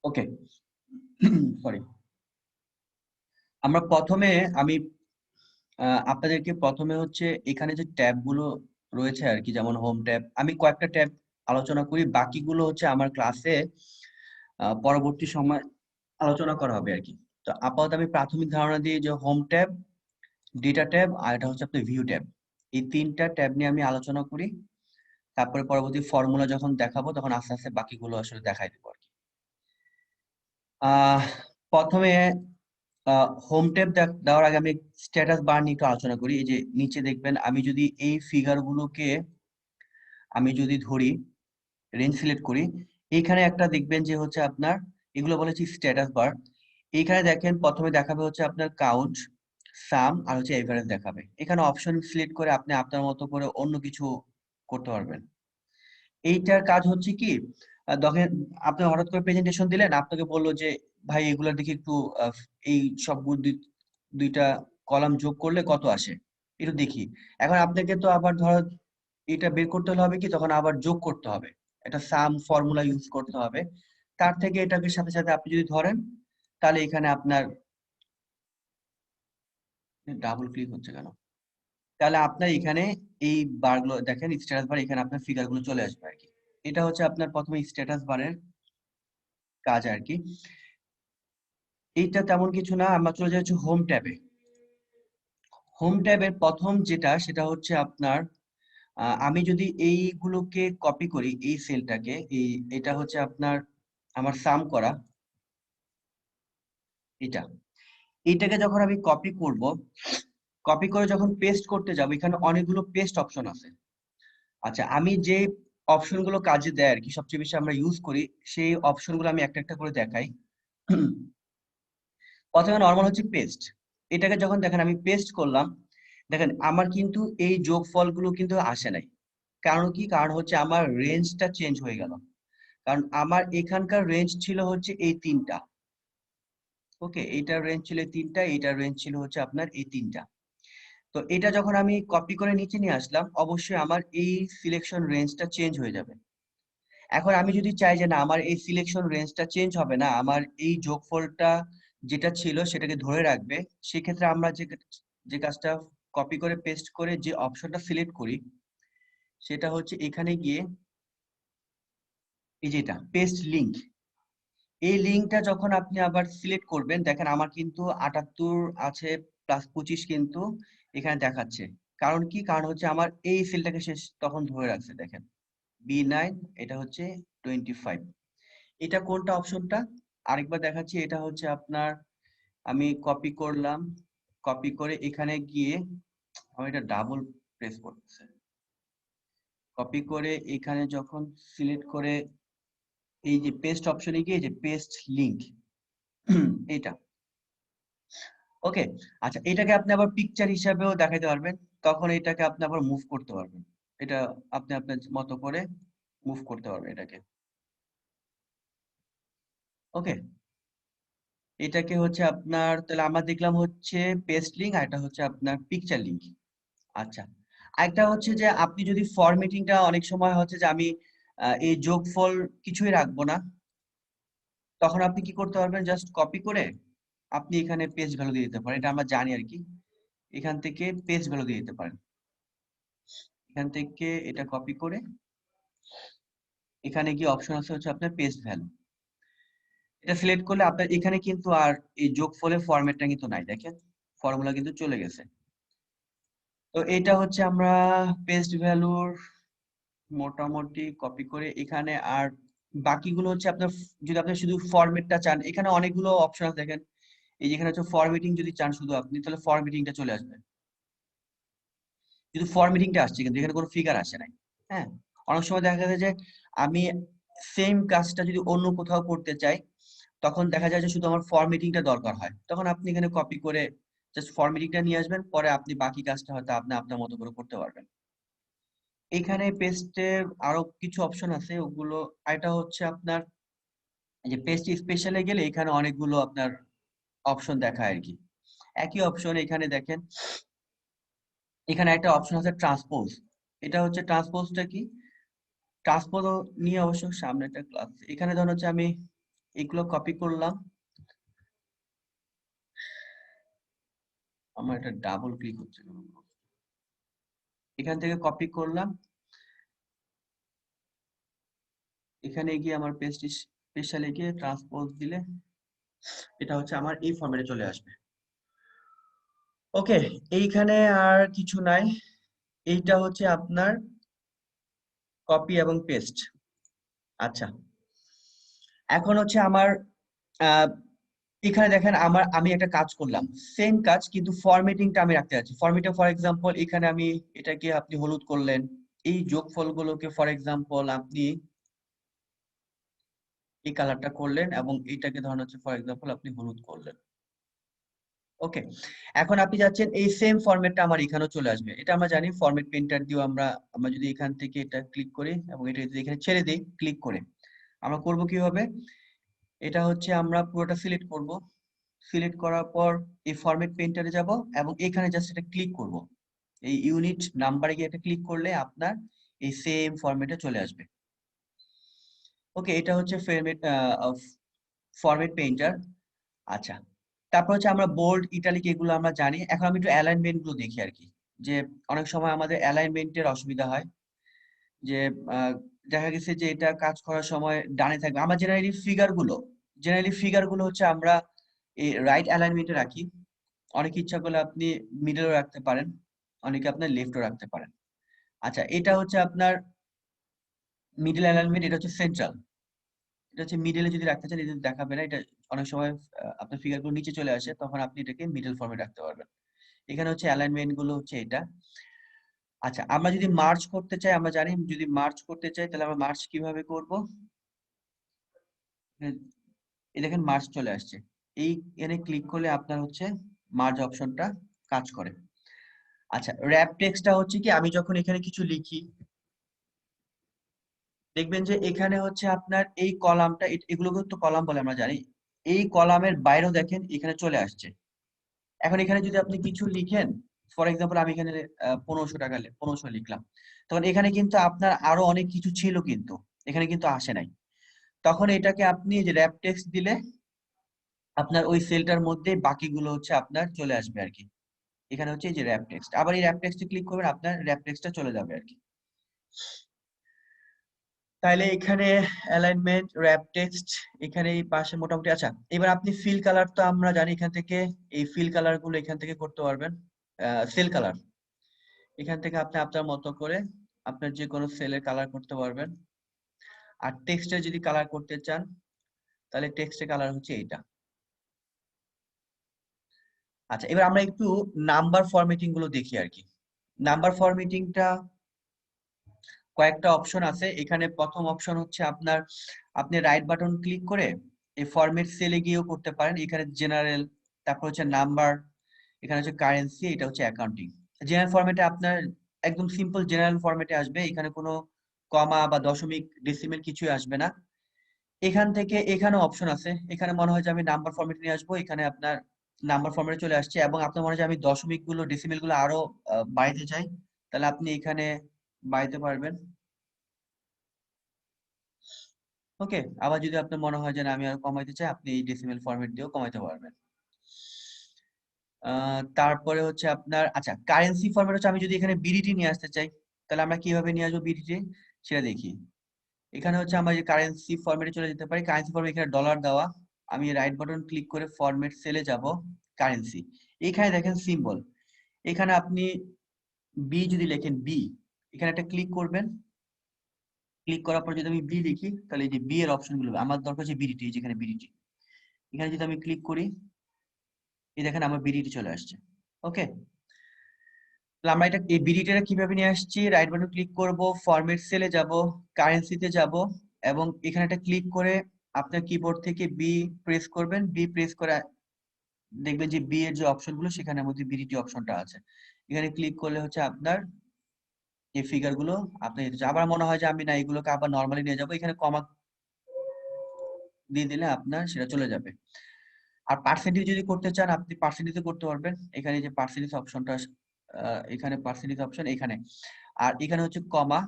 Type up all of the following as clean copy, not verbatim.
ওকে। Sorry, আমরা প্রথমে আমি আপনাদেরকে প্রথমে হচ্ছে এখানে যে ট্যাব গুলো রয়েছে আর কি, যেমন হোম ট্যাব, আমি কয়েকটা ট্যাব আলোচনা করি, বাকিগুলো হচ্ছে আমার ক্লাসে পরবর্তী সময় আলোচনা করা হবে আর কি। তো আপাতত আমি প্রাথমিক ধারণা দিই যে হোম ট্যাব, ডেটা ট্যাব, আর এটা হচ্ছে আপনার ভিউ ট্যাব, এই তিনটা ট্যাব নিয়ে আমি আলোচনা করি। তারপরে পরবর্তী ফর্মুলা যখন দেখাবো তখন আস্তে আস্তে বাকিগুলো আসলে দেখাই দেবো আর কি। আহ প্রথমে হোম ট্যাব দেওয়ার আগে আমি স্ট্যাটাস বার নিয়ে একটু আলোচনা করি। এই যে নিচে দেখবেন, আমি যদি এই ফিগার গুলোকে আমি যদি ধরি, রেঞ্জ সিলেক্ট করি, এইখানে একটা দেখবেন যে হচ্ছে আপনার, এগুলো বলেছি স্ট্যাটাস বার। এইখানে দেখেন প্রথমে দেখাবে হচ্ছে আপনার কাউন্ট, সাম, আর হচ্ছে এভারেজ দেখাবে। এখানে অপশন সিলেক্ট করে আপনি আপনার মতো করে অন্য কিছু করতে পারবেন। এইটার কাজ হচ্ছে কি, দেখেন আপনি হঠাৎ করে প্রেজেন্টেশন দিলেন, আপনাকে বললো যে ভাই এগুলা দেখি একটু এই সবগুলো দুইটা কলাম যোগ করলে কত আসে একটু দেখি। এখন আপনাকে তো আবার ধরো এটা বের করতে হলে হবে কি, তখন আবার যোগ করতে হবে, একটা সাম ফর্মুলা ইউজ করতে হবে। তার থেকে এটাকে সাথে সাথে আপনি যদি ধরেন, তাহলে এখানে আপনার ডাবল ক্লিক হচ্ছে কেন, তাহলে আপনার এখানে এই বারগুলো দেখেন, স্ট্যাটাস বার, এখানে আপনার ফিগার গুলো চলে আসবে আর কি। এটা হচ্ছে আপনার প্রথমে স্ট্যাটাস বারের কাজ আর কি। এইটা তেমন কিছু না, আমরা চলে যাচ্ছি হোম ট্যাবে। হোম ট্যাবের প্রথম যেটা, সেটা হচ্ছে আপনার, আমি যদি এইগুলোকে কপি করি, এই সেলটাকে, এটা হচ্ছে আপনার আমার সাম করা, এটা, এইটাকে যখন আমি কপি করব, কপি করে যখন পেস্ট করতে যাব, এখানে অনেকগুলো পেস্ট অপশন আছে। আচ্ছা, আমি যে অপশন গুলো কাজে দেয় আর কি, সবচেয়ে বেশি আমরা ইউজ করি, সেই অপশন গুলো আমি একটা একটা করে দেখাই। প্রথমে নর্মাল হচ্ছে পেস্ট। এটাকে যখন দেখেন আমি পেস্ট করলাম, দেখেন আমার কিন্তু এই যোগফলগুলো কিন্তু আসে নাই। কারণ কি, কারণ হচ্ছে আমার রেঞ্জটা চেঞ্জ হয়ে গেল। কারণ আমার এখানকার রেঞ্জ ছিল হচ্ছে এই তিনটা। ওকে, এইটার রেঞ্জ ছিল এই তিনটা, এইটার রেঞ্জ ছিল হচ্ছে আপনার এই তিনটা। তো এটা যখন আমি কপি করে নিচে নিয়ে আসলাম, অবশ্যই আমার এই সিলেকশন রেঞ্জটা চেঞ্জ হয়ে যাবে। এখন আমি যদি চাই যে না, আমার এই সিলেকশন রেঞ্জটা চেঞ্জ হবে না, আমার এই যোগফলটা যেটা ছিল সেটাকে ধরে রাখবে, সেক্ষেত্রে আমরা যে যে কাজটা, কপি করে পেস্ট করে যে অপশনটা সিলেক্ট করি, সেটা হচ্ছে এখানে গিয়ে এই যেটা পেস্ট লিংক, এই লিঙ্কটা যখন আপনি আবার সিলেক্ট করবেন, দেখেন আমার কিন্তু 78 আছে প্লাস 25 কিন্তু এখানে দেখাচ্ছে। কারণ কি, কারণ হচ্ছে আমার এই সেলটাকে শেষ তখন ধরে রাখছে, দেখেন B9, এটা হচ্ছে 25। এটা কোনটা অপশনটা আরেকবার দেখাচ্ছি, এটা হচ্ছে আপনার, আমি কপি করলাম, কপি করে এখানে গিয়ে, আমার এটা ডাবল প্রেস করতেছে, কপি করে এখানে যখন সিলেক্ট করে এই যে পেস্ট অপশনে গিয়ে যে পেস্ট লিংক, এটা, ওকে। আচ্ছা, এটাকে আপনি আবার পিকচার হিসাবেও দেখাতে পারবেন, তখন এটাকে আপনি আবার মুভ করতে পারবেন। এটা আপনি আপনার মতো করে মুভ করতে পারবেন এটাকে। ওকে, এটাকে হচ্ছে আপনার, তাহলে আমরা দেখলাম হচ্ছে পেস্ট লিংক, আর এটা হচ্ছে আপনার পিকচার লিংক। আচ্ছা, আরেকটা হচ্ছে যে আপনি যদি ফরম্যাটিংটা, অনেক সময় হচ্ছে যে আমি এই যোগফল কিছুই রাখবো না, তখন আপনি কি করতে পারবেন, জাস্ট কপি করে আপনি এখানে পেস্ট ভ্যালু দিয়ে দিতে পারেন, এটা আমরা জানি আর কি। এখান থেকে পেস্ট ভ্যালু দিয়ে দিতে পারেন, এখান থেকে এটা কপি করে এখানে গিয়ে অপশন আছে হচ্ছে আপনার পেস্ট ভ্যালু, এটা সিলেক্ট করলে আপনার এখানে কিন্তু আর এই যোগফলের ফরম্যাটটা কিন্তু নাই, দেখেন ফর্মুলা কিন্তু চলে গেছে। তো এটা হচ্ছে আমরা পেস্ট ভ্যালুর মোটামুটি কপি করে এখানে, আর বাকিগুলো হচ্ছে আপনার, যদি আপনি শুধু ফরম্যাটটা চান, এখানে অনেকগুলো অপশন আছে দেখেন। এই যেখানে হচ্ছে ফরম্যাটিং যদি চান শুধু আপনি, তাহলে ফরম্যাটিংটা চলে আসবে, শুধু ফরম্যাটিংটা আসছে, কিন্তু এখানে কোনো ফিগার আসে নাই। হ্যাঁ, অনেক সময় দেখা যায় যে আমি সেম কাজটা যদি অন্য কোথাও করতে চাই, তখন দেখা যায় যে শুধু আমার ফরম্যাটিংটা দরকার হয়, তখন আপনি এখানে কপি করে জাস্ট ফরম্যাটিংটা নিয়ে আসবেন, পরে আপনি বাকি কাজটা হয়তো আপনি আপনার মতো করে করতে পারবেন। এখানে পেস্টের আরো কিছু অপশন আছে, ওগুলো, এটা হচ্ছে আপনার এই যে পেস্ট স্পেশালে গেলে এখানে অনেকগুলো আপনার অপশন দেখায় আর কি। একই অপশন এখানে দেখেন, এখানে একটা অপশন আছে ট্রান্সপোজ। এটা হচ্ছে ট্রান্সপোজটা কি, ট্রান্সপোজ নিয়ে অবশ্য সামনে একটা ক্লাস, এখানে ধরুন হচ্ছে আমি এগুলো কপি করলাম, আমার এটা ডাবল ক্লিক হচ্ছে কেন? এখান থেকে কপি করলাম, এখানে গিয়ে আমার পেজটি স্পেশালে গিয়ে ট্রান্সপোজ দিলে এটা হচ্ছে আমার এই ফরম্যাটে চলে আসবে। ওকে, এইখানে আর কিছু নাই, এইটা হচ্ছে আপনার কপি এবং পেস্ট। আচ্ছা, এখন হচ্ছে আমার আহ, এখানে দেখেন আমি একটা কাজ করলাম, সেম কাজ কিন্তু ফরম্যাটিংটা আমি রাখতে যাচ্ছি। ফরম্যাটিং ফর এক্সাম্পল এখানে আমি এটাকে আপনি হলুদ করলেন, এই যোগফলগুলোকে ফর এক্সাম্পল আপনি এই কালারটা করলেন এবং এইটাকে ধরেন হচ্ছে ফর এক্সাম্পল আপনি হলুদ করলেন। ওকে, এখন আপনি যাচ্ছেন এই সেম ফরম্যাটটা আমার এখানেও চলে আসবে। এটা আমরা জানি ফরম্যাট পেইন্টার দিয়েও আমরা যদি এখান থেকে এটা ক্লিক করি এবং এটা যদি এখানে ছেড়ে দিই ক্লিক করে, আমরা করব কিভাবে, এটা হচ্ছে আমরা পুরোটা সিলেক্ট করব, সিলেক্ট করার পর এই ফরম্যাট পেইন্টারে যাব এবং এখানে জাস্ট এটা ক্লিক করব, এই ইউনিট নাম্বারে গিয়ে এটা ক্লিক করলে আপনার এই সেম ফরম্যাটে চলে আসবে। ওকে, এটা হচ্ছে ফরম্যাট পেইন্টার। আচ্ছা, তারপর হচ্ছে আমরা বোল্ড ইটালিক এগুলো আমরা জানি। এখন আমি একটু অ্যালাইনমেন্ট গুলো দেখি আর কি, যে অনেক সময় আমাদের অ্যালাইনমেন্টের অসুবিধা হয়, যে দেখা গেছে যে এটা কাজ করার সময় ডানে থাকবে। আমরা জেনারেলি ফিগার গুলো হচ্ছে আমরা এই রাইট অ্যালাইনমেন্টে রাখি, অনেকে ইচ্ছা করলে আপনি মিডলও রাখতে পারেন, অনেকে আপনার লেফটও রাখতে পারেন। আচ্ছা, এটা হচ্ছে আপনার মিডল অ্যালাইনমেন্ট, এটা হচ্ছে সেন্ট্রাল। এটা হচ্ছে মিডলে যদি রাখতে চান এটা দেখাবে না, এটা অনেক সময় আপনার ফিগার গুলো নিচে চলে আসে, তখন আপনি এটাকে মিডল ফর্মে রাখতে পারবেন। এখানে হচ্ছে অ্যালাইনমেন্ট গুলো হচ্ছে এটা। আচ্ছা, আমরা যদি মার্জ করতে চাই, আমরা জানি যদি মার্জ করতে চাই তাহলে আমরা মার্জ কিভাবে করব। এই দেখেন মার্জ চলে আসছে, এই এখানে ক্লিক করলে আপনার হচ্ছে মার্জ অপশনটা কাজ করে। আচ্ছা, র‍্যাপ টেক্সটটা হচ্ছে কি, আমি যখন এখানে কিছু লিখি দেখবেন যে এখানে হচ্ছে আপনার এই কলামটা, এগুলোকে তো কলাম বলে আমরা জানি, এই কলামের বাইরেও দেখেন এখানে চলে আসছে। এখন এখানে যদি আপনি কিছু লিখেন, ফর এক্সাম্পল আমি এখানে 1500 লিখলাম, তখন এখানে কিন্তু আপনার আরো অনেক কিছু ছিল কিন্তু এখানে কিন্তু আসে নাই। তখন এটাকে আপনি যে র‍্যাপ টেক্সট দিলে আপনার ওই সেলটার মধ্যে বাকিগুলো হচ্ছে আপনার চলে আসবে আর কি। এখানে হচ্ছে এই যে র‍্যাপ টেক্সট, আবার এই র‍্যাপ টেক্সটে ক্লিক করবেন, আপনার র‍্যাপ টেক্সটটা চলে যাবে আর কি। তাহলে এখানে অ্যালাইনমেন্ট, র‍্যাপ টেক্সট, এখানে এই পাশে মোটামুটি। আচ্ছা, এবার আপনি ফিল কালার তো আমরা জানি এখান থেকে, এই ফিল কালার গুলো এখান থেকে করতে পারবেন। সেল কালার এখান থেকে আপনি আপনার মতো করে আপনার যে কোনো সেলের কালার করতে পারবেন। আর টেক্সটের যদি কালার করতে চান তাহলে টেক্সটের কালার হচ্ছে এইটা। আচ্ছা, এবার আমরা একটু নাম্বার ফরম্যাটিং গুলো দেখি আর কি। নাম্বার ফরম্যাটিংটা কয়েকটা অপশন আছে এখানে। প্রথম অপশন হচ্ছে আপনার, আপনি রাইট বাটন ক্লিক করে এই ফরম্যাট সেলে গিয়েও করতে পারেন। এখানে জেনারেল, তারপর হচ্ছে নাম্বার, এখানে হচ্ছে কারেন্সি, এটা হচ্ছে অ্যাকাউন্টিং। জেনারেল ফরম্যাটে আপনার একদম সিম্পল জেনারেল ফরম্যাটে আসবে, এখানে কোনো কমা বা দশমিক ডেসিমেল কিছুই আসবে না। এখান থেকে এখানে অপশন আছে, এখানে মনে হয় যে আমি নাম্বার ফরম্যাট নিয়ে আসবো, এখানে আপনার নাম্বার ফরম্যাটে চলে আসছে। এবং আপনার মনে হয় যে আমি দশমিক গুলো ডেসিমেল গুলো আরো বাড়াইতে চাই, তাহলে আপনি এখানে বাড়াইতে পারবেন। ওকে, আবার যদি আপনার মনে হয় যে না আমি আরো কমাইতে চাই, আপনি এই ডেসিমেল ফরম্যাট দিয়েও কমাইতে পারবেন। তারপরে হচ্ছে আপনার, আচ্ছা কারেন্সি ফরম্যাট হচ্ছে আমি যদি এখানে বিডিটি নিয়ে আসতে চাই তাহলে আমরা কিভাবে নিয়ে আসবো বিডিটি সেটা দেখি। এখানে হচ্ছে আমরা যে কারেন্সি ফরম্যাটে চলে যেতে পারি, কারেন্সি ফরম্যাট এখানে ডলার দেওয়া, আমি রাইট বাটন ক্লিক করে ফরম্যাট সেলে যাব, কারেন্সি, এখানে দেখেন সিম্বল, এখানে আপনি বি যদি লেখেন বি, এখানে একটা ক্লিক করবেন। ক্লিক করার পর যদি আমি বি লিখি তাহলে এই যে বি এর অপশন গুলো, আমার দরকার হচ্ছে বিডিটি, যেখানে বিডিটি, এখানে যদি আমি ক্লিক করি এই দেখেন আমার বিডিটি চলে আসছে। ওকে, তাহলে আমরা এটা এই বিডিটিটা কিভাবে নিয়ে আসছি, রাইট বাটন ক্লিক করব, ফরম্যাট সেলে যাব, কারেন্সিতে যাব এবং এখানে একটা ক্লিক করে আপনার কিবোর্ড থেকে বি প্রেস করবেন। বি প্রেস করে দেখবেন যে বি এর যে অপশন গুলো সেখানে মধ্যে বিডিটি অপশনটা আছে, এখানে ক্লিক করলে হচ্ছে আপনার এই ফিগার গুলো আপনি আবার মনে হয় যে আমি না এগুলোকে আবার নরমালি নিয়ে যাব, এখানে কমা দিয়ে দিলে আপনার সেটা চলে যাবে। আর পার্সেন্টেজ যদি করতে চান আপনি পার্সেন্টেজে করতে পারবেন, এখানে যে পার্সেন্টেজ অপশনটা, এখানে পার্সেন্টেজ অপশন এখানে, আর এখানে হচ্ছে কমা,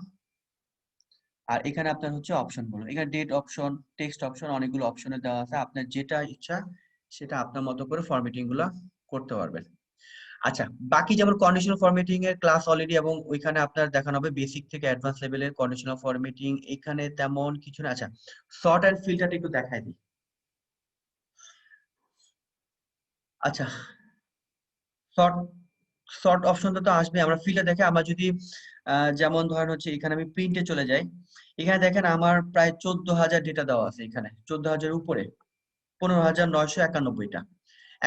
আর এখানে আপনার হচ্ছে অপশনগুলো, এখানে ডেট অপশন, টেক্সট অপশন, অনেকগুলো অপশনে দেওয়া আছে। আপনার যেটা ইচ্ছা সেটা আপনার মতো করে ফরম্যাটিং গুলা করতে পারবেন। আচ্ছা, বাকি যেমন কন্ডিশনাল ফরম্যাটিং এর ক্লাস অলরেডি, এবং ওইখানে আপনার দেখানো হবে বেসিক থেকে অ্যাডভান্স লেভেলের কন্ডিশনাল ফরম্যাটিং। এখানে তেমন কিছু না। আচ্ছা, সর্ট এন্ড ফিল্টারটা একটু দেখাই দিই। আচ্ছা, সর্ট সর্ট অপশনটা তো আসবে, আমরা ফিল্টার দেখে আমরা যদি যেমন ধরেন হচ্ছে এখানে আমি প্রিন্টে চলে যাই, এখানে দেখেন আমার প্রায় 14,000 ডেটা দেওয়া আছে, এখানে 14,000 উপরে 15,991টা।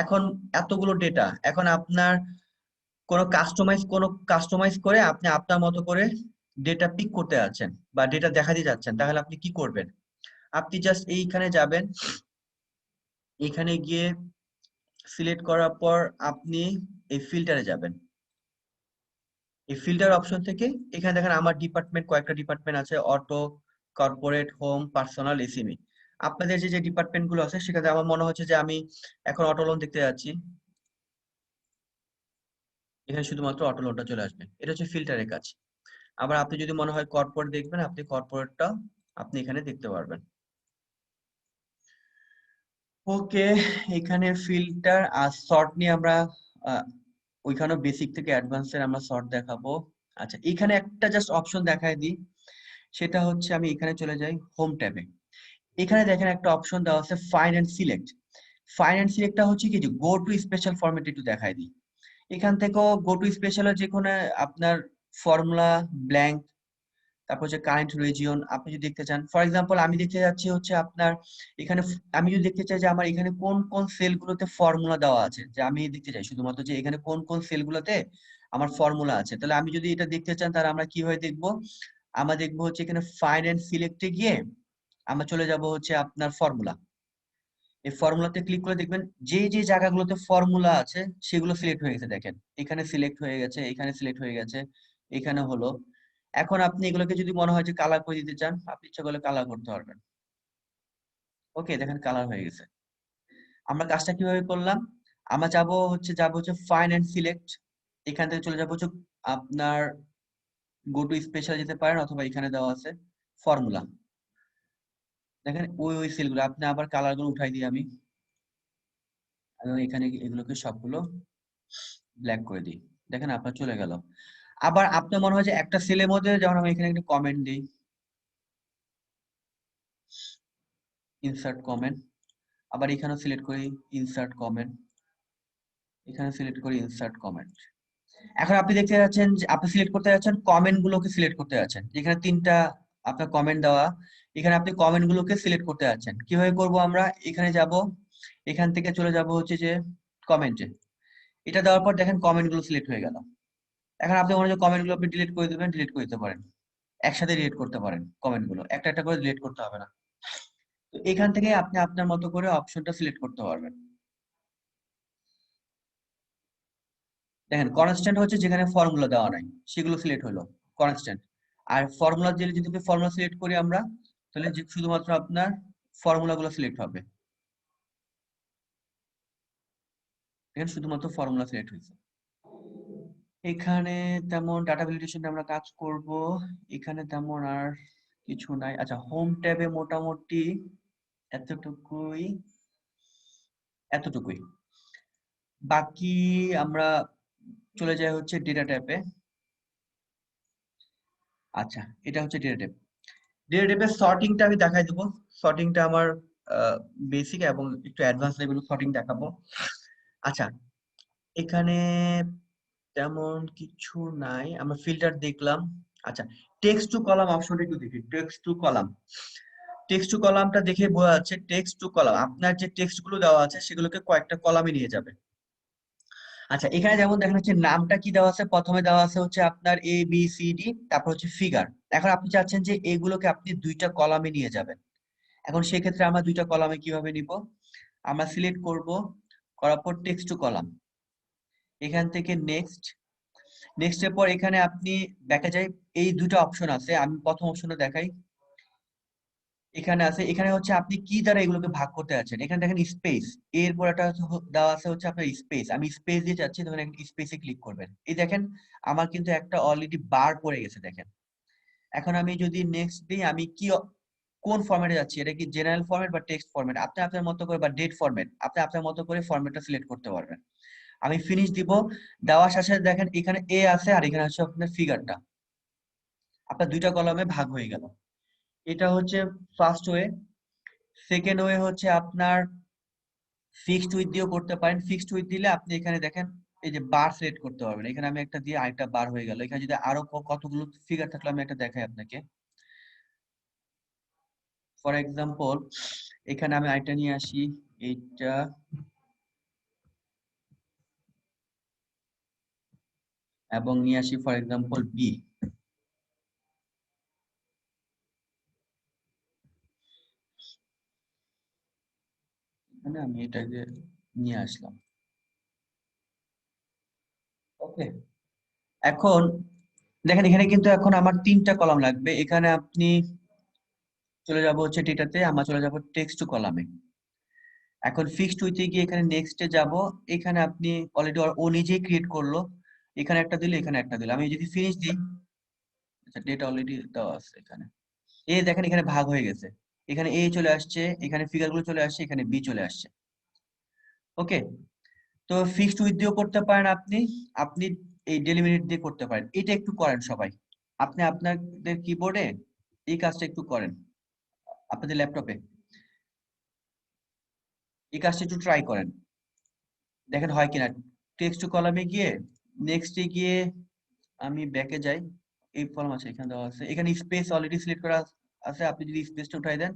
এখন এতগুলো ডেটা, এখন আপনার কোনো কাস্টমাইজ করে আপনি আপনার মতো করে ডেটা পিক করতে যাচ্ছেন বা ডেটা দেখাতে যাচ্ছেন, তাহলে আপনি কি করবেন? আপনি জাস্ট এইখানে যাবেন, এখানে গিয়ে সিলেক্ট করার পর আপনি এই ফিল্টারে যাবেন। এই ফিল্টার অপশন থেকে এখানে দেখেন আমার ডিপার্টমেন্ট, কয়েকটা ডিপার্টমেন্ট আছে, auto, corporate, home, personal, SME. আপনাদের যে যে ডিপার্টমেন্ট গুলো আছে সেখানে আমার মনে হচ্ছে যে আমি এখন অটো লোন দেখতে যাচ্ছি, এখানে শুধুমাত্র অটো লোনটা চলে আসবে। এটা হচ্ছে ফিল্টারের কাজ। আবার আপনি যদি মনে হয় কর্পোরেট দেখবেন, আপনি কর্পোরেটটা আপনি এখানে দেখতে পারবেন। ওকে, এখানে ফিল্টার আর সর্ট নিয়ে আমরা আহ, ওইখানে বেসিক থেকে অ্যাডভান্সের আমরা সর্ট দেখাবো। আচ্ছা, এখানে একটা জাস্ট অপশন দেখায় দিই, সেটা হচ্ছে আমি এখানে চলে যাই হোম ট্যাবে। এখানে দেখেন একটা অপশন দেওয়া আছে find and select. Find and সিলেক্টটা হচ্ছে কি, যে গো টু স্পেশাল ফরম্যাট একটু দেখায় দিই। এখান থেকেও গো টু স্পেশাল যে কোনো আপনার ফর্মুলা, ব্ল্যাঙ্ক, তারপর হচ্ছে কারেন্ট রিজিয়ন আপনি যদি দেখতে চান। ফর এক্সাম্পল আমি দেখতে যাচ্ছি হচ্ছে আপনার এখানে আমি যদি দেখতে চাই যে আমার এখানে কোন কোন সেলগুলোতে ফর্মুলা দেওয়া আছে, যে আমি দেখতে চাই শুধুমাত্র যে এখানে কোন কোন সেলগুলোতে আমার ফর্মুলা আছে, তাহলে আমি যদি এটা দেখতে চান তাহলে আমরা কিভাবে দেখবো? আমরা দেখবো হচ্ছে এখানে ফাইন্ড এন্ড সিলেক্টে গিয়ে আমরা চলে যাব হচ্ছে আপনার ফর্মুলা। এই ফর্মুলাতে ক্লিক করে দেখবেন যে যে জায়গাগুলোতে ফর্মুলা আছে সেগুলো সিলেক্ট হয়ে গেছে, দেখেন এখানে সিলেক্ট হয়ে গেছে, এখানে সিলেক্ট হয়ে গেছে, এখানে হলো। এখন আপনি এগুলোকে যদি মনে হয় যে কালার করে দিতে চান, আপনি ইচ্ছা করলে কালার করতে পারবেন। ওকে, দেখেন কালার হয়ে গেছে। আমরা কাজটা কিভাবে করলাম? আমরা যাব হচ্ছে ফাইন্ড এন্ড সিলেক্ট, এখান থেকে চলে যাবো হচ্ছে আপনার গো টু স্পেশাল যেতে পারেন, অথবা এখানে দেওয়া আছে ফর্মুলা। দেখেন ওই ওই সেলগুলো আপনি আবার কালার গুলো উঠাই দিই আমি, আমি এখানে এগুলোকে সবগুলো ব্ল্যাক করে দিই। দেখেন আপনার চলে গেল। আবার আপনার মনে হয় যে একটা সেলের মধ্যে, যখন আমি এখানে একটা কমেন্ট দিই, ইনসার্ট কমেন্ট, আবার এখানেও সিলেক্ট করি ইনসার্ট কমেন্ট, এখানে সিলেক্ট করি ইনসার্ট কমেন্ট। এখন আপনি দেখতে যাচ্ছেন যে আপনি সিলেক্ট করতে যাচ্ছেন কমেন্ট গুলোকে সিলেক্ট করতে যাচ্ছেন, যেখানে তিনটা আপনার কমেন্ট দেওয়া, এখানে আপনি কমেন্ট গুলোকে সিলেক্ট করতে যাচ্ছেন। কিভাবে করব? আমরা এখানে যাব, এখান থেকে চলে যাব হচ্ছে যে কমেন্টে, এটা দেওয়ার পর দেখেন কমেন্ট গুলো সিলেক্ট হয়ে গেল। এখন আপনি মনে হয় কমেন্ট গুলো আপনি ডিলিট করে দিবেন, ডিলিট করে দিতে পারেন, একসাথে ডিলিট করতে পারেন কমেন্ট গুলো, একটা একটা করে ডিলিট করতে হবে না। তো এখান থেকে আপনি আপনার মতো করে অপশনটা সিলেক্ট করতে পারবেন। দেখেন কনস্ট্যান্ট হচ্ছে যেখানে ফর্মুলা দেওয়া নাই সেগুলো সিলেক্ট হলো কনস্ট্যান্ট। আর ফর্মুলা দিলে যদি ফর্মুলা সিলেক্ট করি আমরা, তাহলে যে শুধুমাত্র আপনার ফর্মুলা গুলো সিলেক্ট হবে। এখানে শুধুমাত্র ফর্মুলা সিলেক্ট হয়েছে। এখানে তেমন ডাটা ভ্যালিডেশন আমরা কাজ করব, এখানে তেমন আর কিছু নাই। আচ্ছা, হোম ট্যাবে মোটামুটি এতটুকুই, এতটুকুই। বাকি আমরা চলে যাই হচ্ছে ডেটা ট্যাবে। আচ্ছা, এটা হচ্ছে ডেটা ট্যাব। ডেটা ট্যাবের সর্টিংটা আমি দেখাই দেবো। সর্টিংটা আমার বেসিক এবং একটু অ্যাডভান্স লেভেল সর্টিং দেখাবো। আচ্ছা, এখানে তেমন কিছু নাই, আমরা ফিল্টার দেখলাম। আচ্ছা, টেক্সট টু কলাম অপশনটা একটু দেখি। Text to column, text to কলামটা দেখে বোঝা যাচ্ছে টেক্সট টু কলাম আপনার যে টেক্সট গুলো দেওয়া আছে সেগুলোকে কয়েকটা কলামে নিয়ে যাবে। আচ্ছা, এখানে যেমন দেখেন হচ্ছে নামটা কি দেওয়া আছে, প্রথমে দেওয়া আছে হচ্ছে আপনার এ বি সি ডি, তারপর হচ্ছে ফিগার। এখন আপনি চাচ্ছেন যে এগুলোকে আপনি দুইটা কলামে নিয়ে যাবেন। এখন সেক্ষেত্রে আমরা দুইটা কলামে কিভাবে নিব? আমরা সিলেক্ট করব, করার পর টেক্সট টু কলাম, এখান থেকে নেক্সট, নেক্সট এর পর এখানে আপনি দেখা যায় এই দুটো অপশন আছে, আমি প্রথম অপশনটা দেখাই। এখানে আছে, এখানে হচ্ছে আপনি কি দ্বারা এগুলোকে ভাগ করতে যাচ্ছেন। এখানে দেখেন স্পেস, এরপর একটা দেওয়া আছে হচ্ছে আপনার স্পেস, আমি স্পেস দিয়ে যাচ্ছি, তখন স্পেসে ক্লিক করবেন। এই দেখেন আমার কিন্তু একটা অলরেডি বার পড়ে গেছে, দেখেন এখন আমি যদি নেক্সট দিই, আমি কোন ফরম্যাটে যাচ্ছি, এটা কি জেনারেল ফরম্যাট বা টেক্সট ফরম্যাট, আপনি আপনার মতো করে, বা ডেট ফরম্যাট, আপনি আপনার মতো করে ফরম্যাটটা সিলেক্ট করতে পারবেন। আমি ফিনিশ দিব, দেওয়ার সাথে সাথে দেখেন এখানে এ আছে আর এখানে হচ্ছে আপনার ফিগারটা, আপনার দুইটা কলামে ভাগ হয়ে গেল। এটা হচ্ছে ফার্স্ট ওয়ে। সেকেন্ড ওয়ে হচ্ছে আপনার ফিক্সড উইথ দিয়েও করতে পারেন। ফিক্সড উইথ দিলে আপনি এখানে দেখেন এই যে বার সিলেক্ট করতে পারবেন। এখানে আমি একটা দিয়ে আরেকটা বার হয়ে গেল। এখানে যদি আরো কতগুলো ফিগার থাকলে আমি একটা দেখাই আপনাকে। ফর এক্সাম্পল এখানে আমি আরেকটা নিয়ে আসি, এইটা, এবং নিয়ে আসি ফর এক্সাম্পল বি। এখানে আমি এটাকে নিয়ে আসলাম। ওকে, এখন দেখেন এখানে কিন্তু এখন আমার তিনটা কলাম লাগবে। এখানে আপনি চলে যাব হচ্ছে ডেটাতে, আমরা চলে যাব টেক্সট টু কলামে। এখন ফিক্সড উইথে গিয়ে এখানে নেক্সটে যাব। এখানে আপনি অলরেডি ও নিজেই ক্রিয়েট করলো, এখানে একটা দিলে এখানে একটা দিলে। আমি যদি ফিনিশ দিই, আচ্ছা ডেটা অলরেডি দেওয়া আছে এখানে। দেখেন এখানে ভাগ হয়ে গেছে, এখানে এ চলে আসছে, এখানে ফিগার গুলো চলে আসছে, এখানে বি চলে আসছে। ওকে, তো ফিক্সড উইথ দিয়েও করতে পারেন আপনি, আপনি এই ডেলিমিনেট দিয়ে করতে পারেন। এটা একটু করেন সবাই, আপনি আপনাদের কিবোর্ডে এই কাজটা একটু করেন, আপনাদের ল্যাপটপে এই কাজটা একটু ট্রাই করেন, দেখেন হয় কিনা। টেক্সট টু কলামে গিয়ে নেক্সটে গিয়ে আমি ব্যাকে যাই। এই কলাম আছে, এখানে দেওয়া আছে, এখানে স্পেস অলরেডি সিলেক্ট করা আছে। আপনি যদি স্পেসটা উঠাই দেন,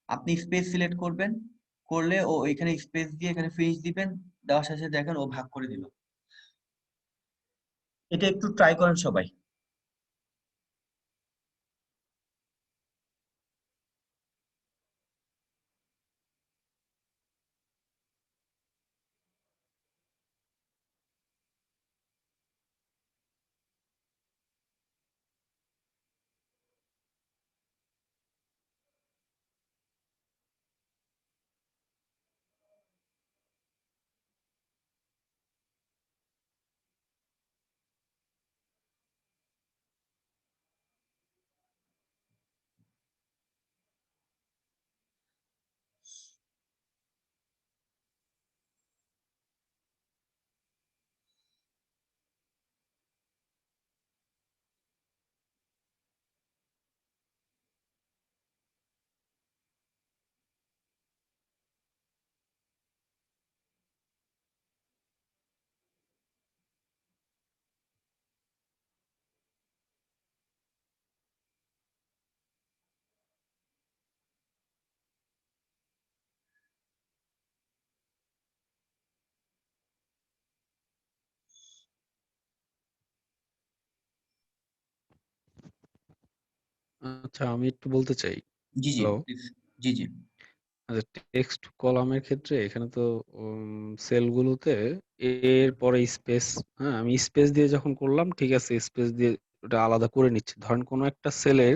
আপনি স্পেস সিলেক্ট করবেন, করলে ও এখানে স্পেস দিয়ে এখানে ফিনিশ দিবেন, দেওয়ার সাথে সাথে দেখেন ও ভাগ করে দিল। এটা একটু ট্রাই করেন সবাই। আচ্ছা, আমি একটু বলতে চাই। জি জি হ্যালো। প্লিজ। জি জি। আচ্ছা, টেক্সট কলামের ক্ষেত্রে এখানে তো সেলগুলোতে এর পরে স্পেস, হ্যাঁ আমি স্পেস দিয়ে যখন করলাম ঠিক আছে, স্পেস দিয়ে ওটা আলাদা করে নিচ্ছি। ধরেন কোনো একটা সেলের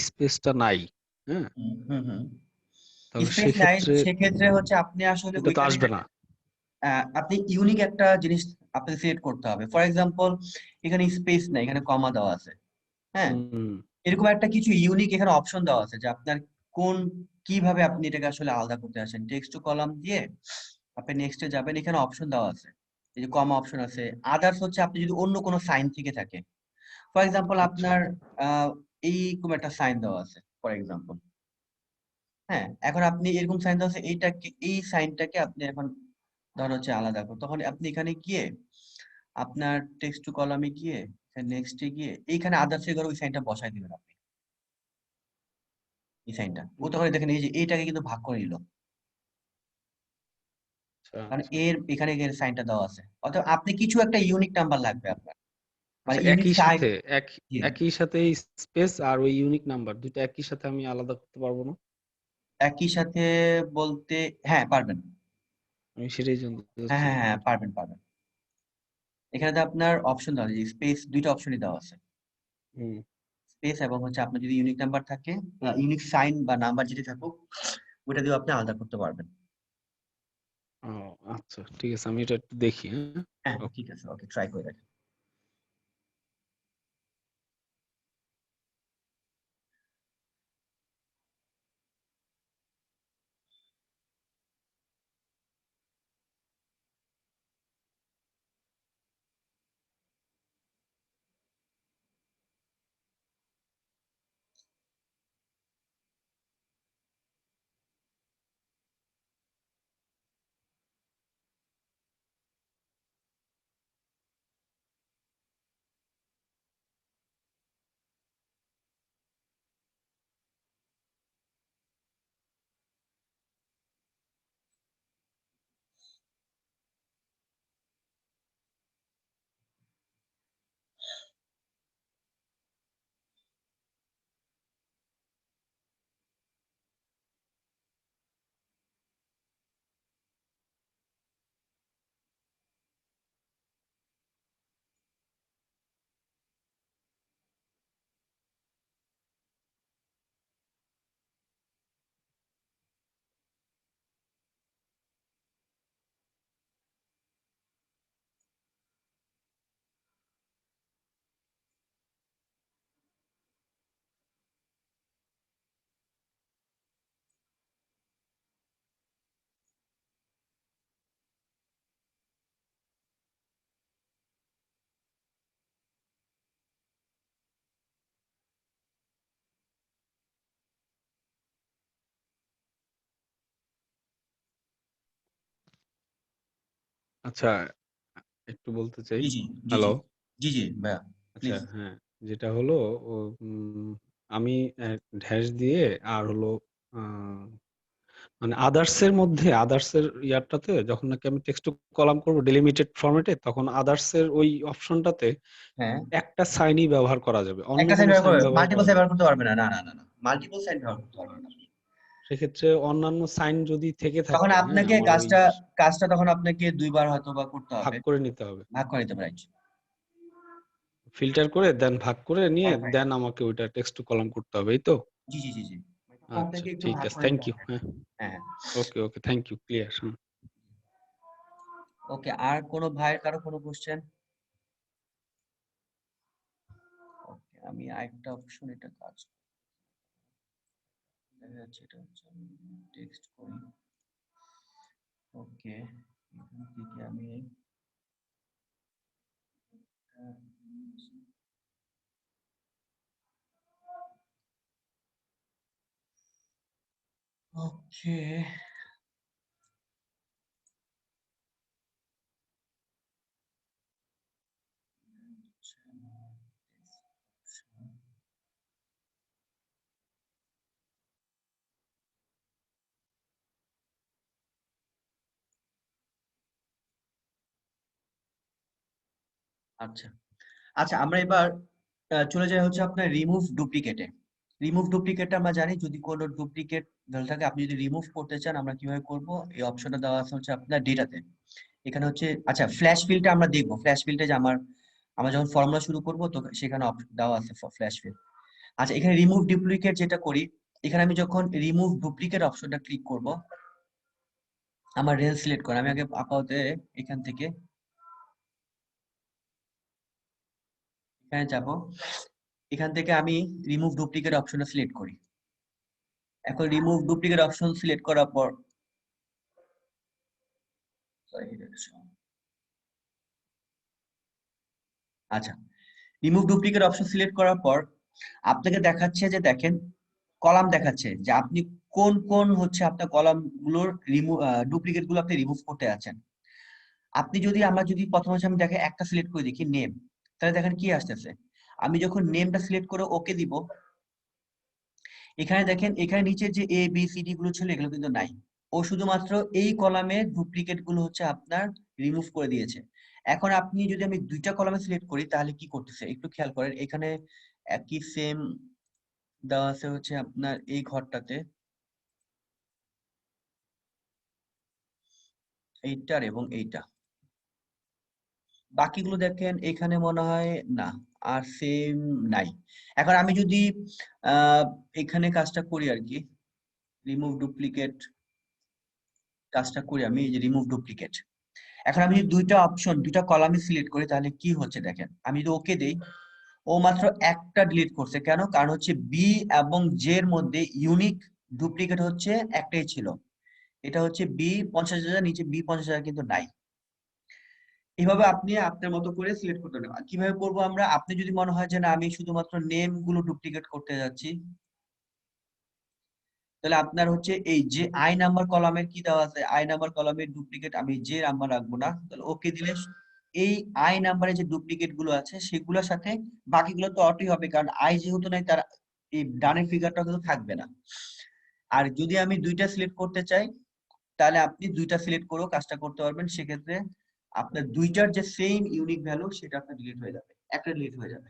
স্পেসটা নাই, হ্যাঁ, হুম হুম হুম। তাহলে স্পেস নাই, সেক্ষেত্রে সেক্ষেত্রে হচ্ছে আপনি আসলে এটা তো ওইখানে আসবে না। আপনি ইউনিক একটা জিনিস আপনাকে সিলেক্ট করতে হবে। ফর এক্সাম্পল এখানে স্পেস নাই, এখানে কমা দেওয়া আছে, হ্যাঁ, হুম। এরকম একটা কিছু ইউনিক এখানে অপশন দেওয়া আছে যে আপনার কোন, কিভাবে আপনি এটাকে আসলে আলাদা করতে আসেন। টেক্সট টু কলাম দিয়ে আপনি নেক্সটে যাবেন, এখানে অপশন দেওয়া আছে, এই যে কমা অপশন আছে। আদার্স হচ্ছে আপনি যদি অন্য কোনো সাইন থেকে থাকে, ফর এক্সাম্পল আচ্ছা আপনার আহ এইরকম একটা সাইন দেওয়া আছে ফর এক্সাম্পল, হ্যাঁ, এখন আপনি এরকম সাইন দেওয়া আছে, এইটাকে, এই সাইনটাকে আপনি এখন ধর হচ্ছে আলাদা করুন, তখন আপনি এখানে গিয়ে আপনার টেক্সট টু কলামে গিয়ে নেক্সটে গিয়ে এইখানে আদার্স এর ঘরে ওই সাইনটা বসাই দিবেন আপনি, এই সাইনটা ও তখন দেখেন এই যে এইটাকে কিন্তু ভাগ করে নিল, আচ্ছা কারণ আচ্ছা এর এখানে সাইনটা দেওয়া আছে। অর্থাৎ আপনি কিছু একটা ইউনিক নাম্বার লাগবে আপনার, মানে আচ্ছা, ইউনিক একই সাইন। সাথে এক একই সাথে স্পেস আর ওই ইউনিক নাম্বার দুটো একই সাথে আমি আলাদা করতে পারবো না? একই সাথে বলতে, হ্যাঁ পারবেন। আমি সেটাই জানতে হ্যাঁ চাচ্ছি। হ্যাঁ হ্যাঁ, পারবেন পারবেন। এখানে তো আপনার অপশন দেওয়া আছে, স্পেস দুইটা অপশনই দেওয়া আছে, হুম। স্পেস এবং হচ্ছে আপনার যদি ইউনিক নাম্বার থাকে, ইউনিক সাইন বা নাম্বার যেটা থাকুক, ওটা দিয়েও আপনি আলাদা করতে পারবেন। ও আচ্ছা, ঠিক আছে, আমি এটা একটু দেখি। হ্যাঁ, হ্যাঁ ওকে। ঠিক আছে, ওকে ট্রাই করে দেখেন। আচ্ছা, একটু বলতে চাই। জি জি জি জি হ্যালো। জি জি ভাইয়া আচ্ছা, প্লিজ। হ্যাঁ, যেটা হলো ও আমি ঢ্যাশ দিয়ে আর হলো আ মানে আদার্স এর মধ্যে আদার্স এর ইয়ারটাতে যখন নাকি আমি টেক্সট টু কলাম করব ডেলিমিটেড ফরম্যাটে তখন আদার্স এর ওই অপশনটাতে হ্যাঁ, একটা সাইনই ব্যবহার করা যাবে। অন্য একটা সাইন কোনো ব্যবহার সাইন করবে, ব্যবহার মাল্টিপল করা সাইন যাবে ব্যবহার না। করতে পারবে না, না না না না, মাল্টিপল সাইন ব্যবহার করতে পারবে না। সেক্ষেত্রে অন্যান্য সাইন যদি থেকে তখন থাকে, হ্যাঁ? আপনাকে আমার ওই কাজটা তখন আপনাকে দুইবার হয়তো বা করতে ভাগ হবে, করে নিতে হবে। ভাগ করে নিতে পারে। ফিল্টার করে দেন ভাগ করে নিয়ে রাইট রাইট। দেন আমাকে ওইটা টেক্সট টু কলাম করতে হবে, এই তো? জি জি জি জি, আচ্ছা, ফর্মটাকে একটু ঠিক ভাগ আছে। করে থ্যাংক নিতে ইউ। হবে। হ্যাঁ, হ্যাঁ। Okay, okay. Thank you. Clear. Hmm. Okay, আর কোনো ভাইয়ের কারো কোনো কোশ্চেন? ওকে, আমি আরেকটা অপশন এটা কাজ দেখা যাচ্ছে, এটা হচ্ছে টেক্সট করি। ওকে, এখান থেকে আমি ওকে আচ্ছা আচ্ছা, আমরা এবার চলে যাই হচ্ছে আপনার রিমুভ ডুপ্লিকেটে। রিমুভ ডুপ্লিকেট আমরা জানি, যদি কোনো ডুপ্লিকেট ভ্যালু থাকে আপনি যদি রিমুভ করতে চান আমরা কিভাবে করব, এই অপশনটা দেওয়া আছে হচ্ছে আপনার ডেটাতে। এখানে হচ্ছে আচ্ছা ফ্ল্যাশ ফিলটা আমরা দেখবো, ফ্ল্যাশ ফিলটা যে আমরা যখন ফর্মুলা শুরু করব তো সেখানে দেওয়া আছে ফ্ল্যাশ ফিল। আচ্ছা, এখানে রিমুভ ডুপ্লিকেট যেটা করি, এখানে আমি যখন রিমুভ ডুপ্লিকেট অপশনটা ক্লিক করব, আমার রেল সিলেক্ট করে আমি আগে আপাতত এখান থেকে এখানে যাব, এখান থেকে আমি রিমুভ ডুপ্লিকেট অপশনটা সিলেক্ট করি। এখন রিমুভ ডুপ্লিকেট অপশন সিলেক্ট করার পর আচ্ছা, রিমুভ ডুপ্লিকেট অপশন সিলেক্ট করার পর আপনাকে দেখাচ্ছে যে দেখেন কলাম দেখাচ্ছে যে আপনি কোন কোন হচ্ছে আপনার কলাম গুলোর রিমুভ ডুপ্লিকেট গুলো আপনি রিমুভ করতে আছেন। আপনি যদি আমরা যদি প্রথমে হচ্ছে আমি দেখে একটা সিলেক্ট করে দেখি নেম, তাহলে দেখেন কি আসতেছে। আমি যখন নেমটা সিলেক্ট করে ওকে দিব, এখানে দেখেন এখানে নিচে যে এ বি সি ডি গুলো ছিল এগুলো কিন্তু নাই। ও শুধুমাত্র এই কলামের ডুপ্লিকেট গুলো হচ্ছে আপনার রিমুভ করে দিয়েছে। এখন আপনি যদি আমি দুইটা কলামে সিলেক্ট করি তাহলে কি করতেছে একটু খেয়াল করেন, এখানে একই সেম দেওয়া আছে হচ্ছে আপনার এই ঘরটাতে এইটার এবং এইটা, বাকিগুলো দেখেন এখানে মনে হয় না, আর সেম নাই। এখন আমি যদি আহ এখানে কাজটা করি আর কি, রিমুভ ডুপ্লিকেট কাজটা করি, আমি এই যে রিমুভ ডুপ্লিকেট, এখন আমি যদি দুইটা অপশন দুইটা কলামে সিলেক্ট করি তাহলে কি হচ্ছে দেখেন, আমি যদি ওকে দেই ও মাত্র একটা ডিলিট করছে, কেন? কারণ হচ্ছে বি এবং জে এর মধ্যে ইউনিক ডুপ্লিকেট হচ্ছে একটাই ছিল, এটা হচ্ছে বি 50,000, নিচে বি 50,000 কিন্তু নাই। এভাবে আপনি আপনার মতো করে সিলেক্ট করতে পারেন। আর কিভাবে করবো আমরা, আপনি যদি মনে হয় যে না আমি শুধুমাত্র নেম গুলো ডুপ্লিকেট করতে যাচ্ছি, তাহলে আপনার হচ্ছে এই যে আই নাম্বার কলামের কি দেওয়া আছে, আই নাম্বার কলামের ডুপ্লিকেট আমি যে নাম্বার রাখবো না, তাহলে ওকে দিলে এই আই নাম্বারে যে ডুপ্লিকেট গুলো আছে সেগুলোর সাথে বাকিগুলো তো অটোই হবে, কারণ আই যেহেতু নাই তার এই ডানের ফিগারটা কিন্তু থাকবে না। আর যদি আমি দুইটা সিলেক্ট করতে চাই তাহলে আপনি দুইটা সিলেক্ট করেও কাজটা করতে পারবেন, সেক্ষেত্রে আপনার দুইটার যে সেম ইউনিক ভ্যালু সেটা আপনার ডিলিট হয়ে যাবে, একটা ডিলিট হয়ে যাবে।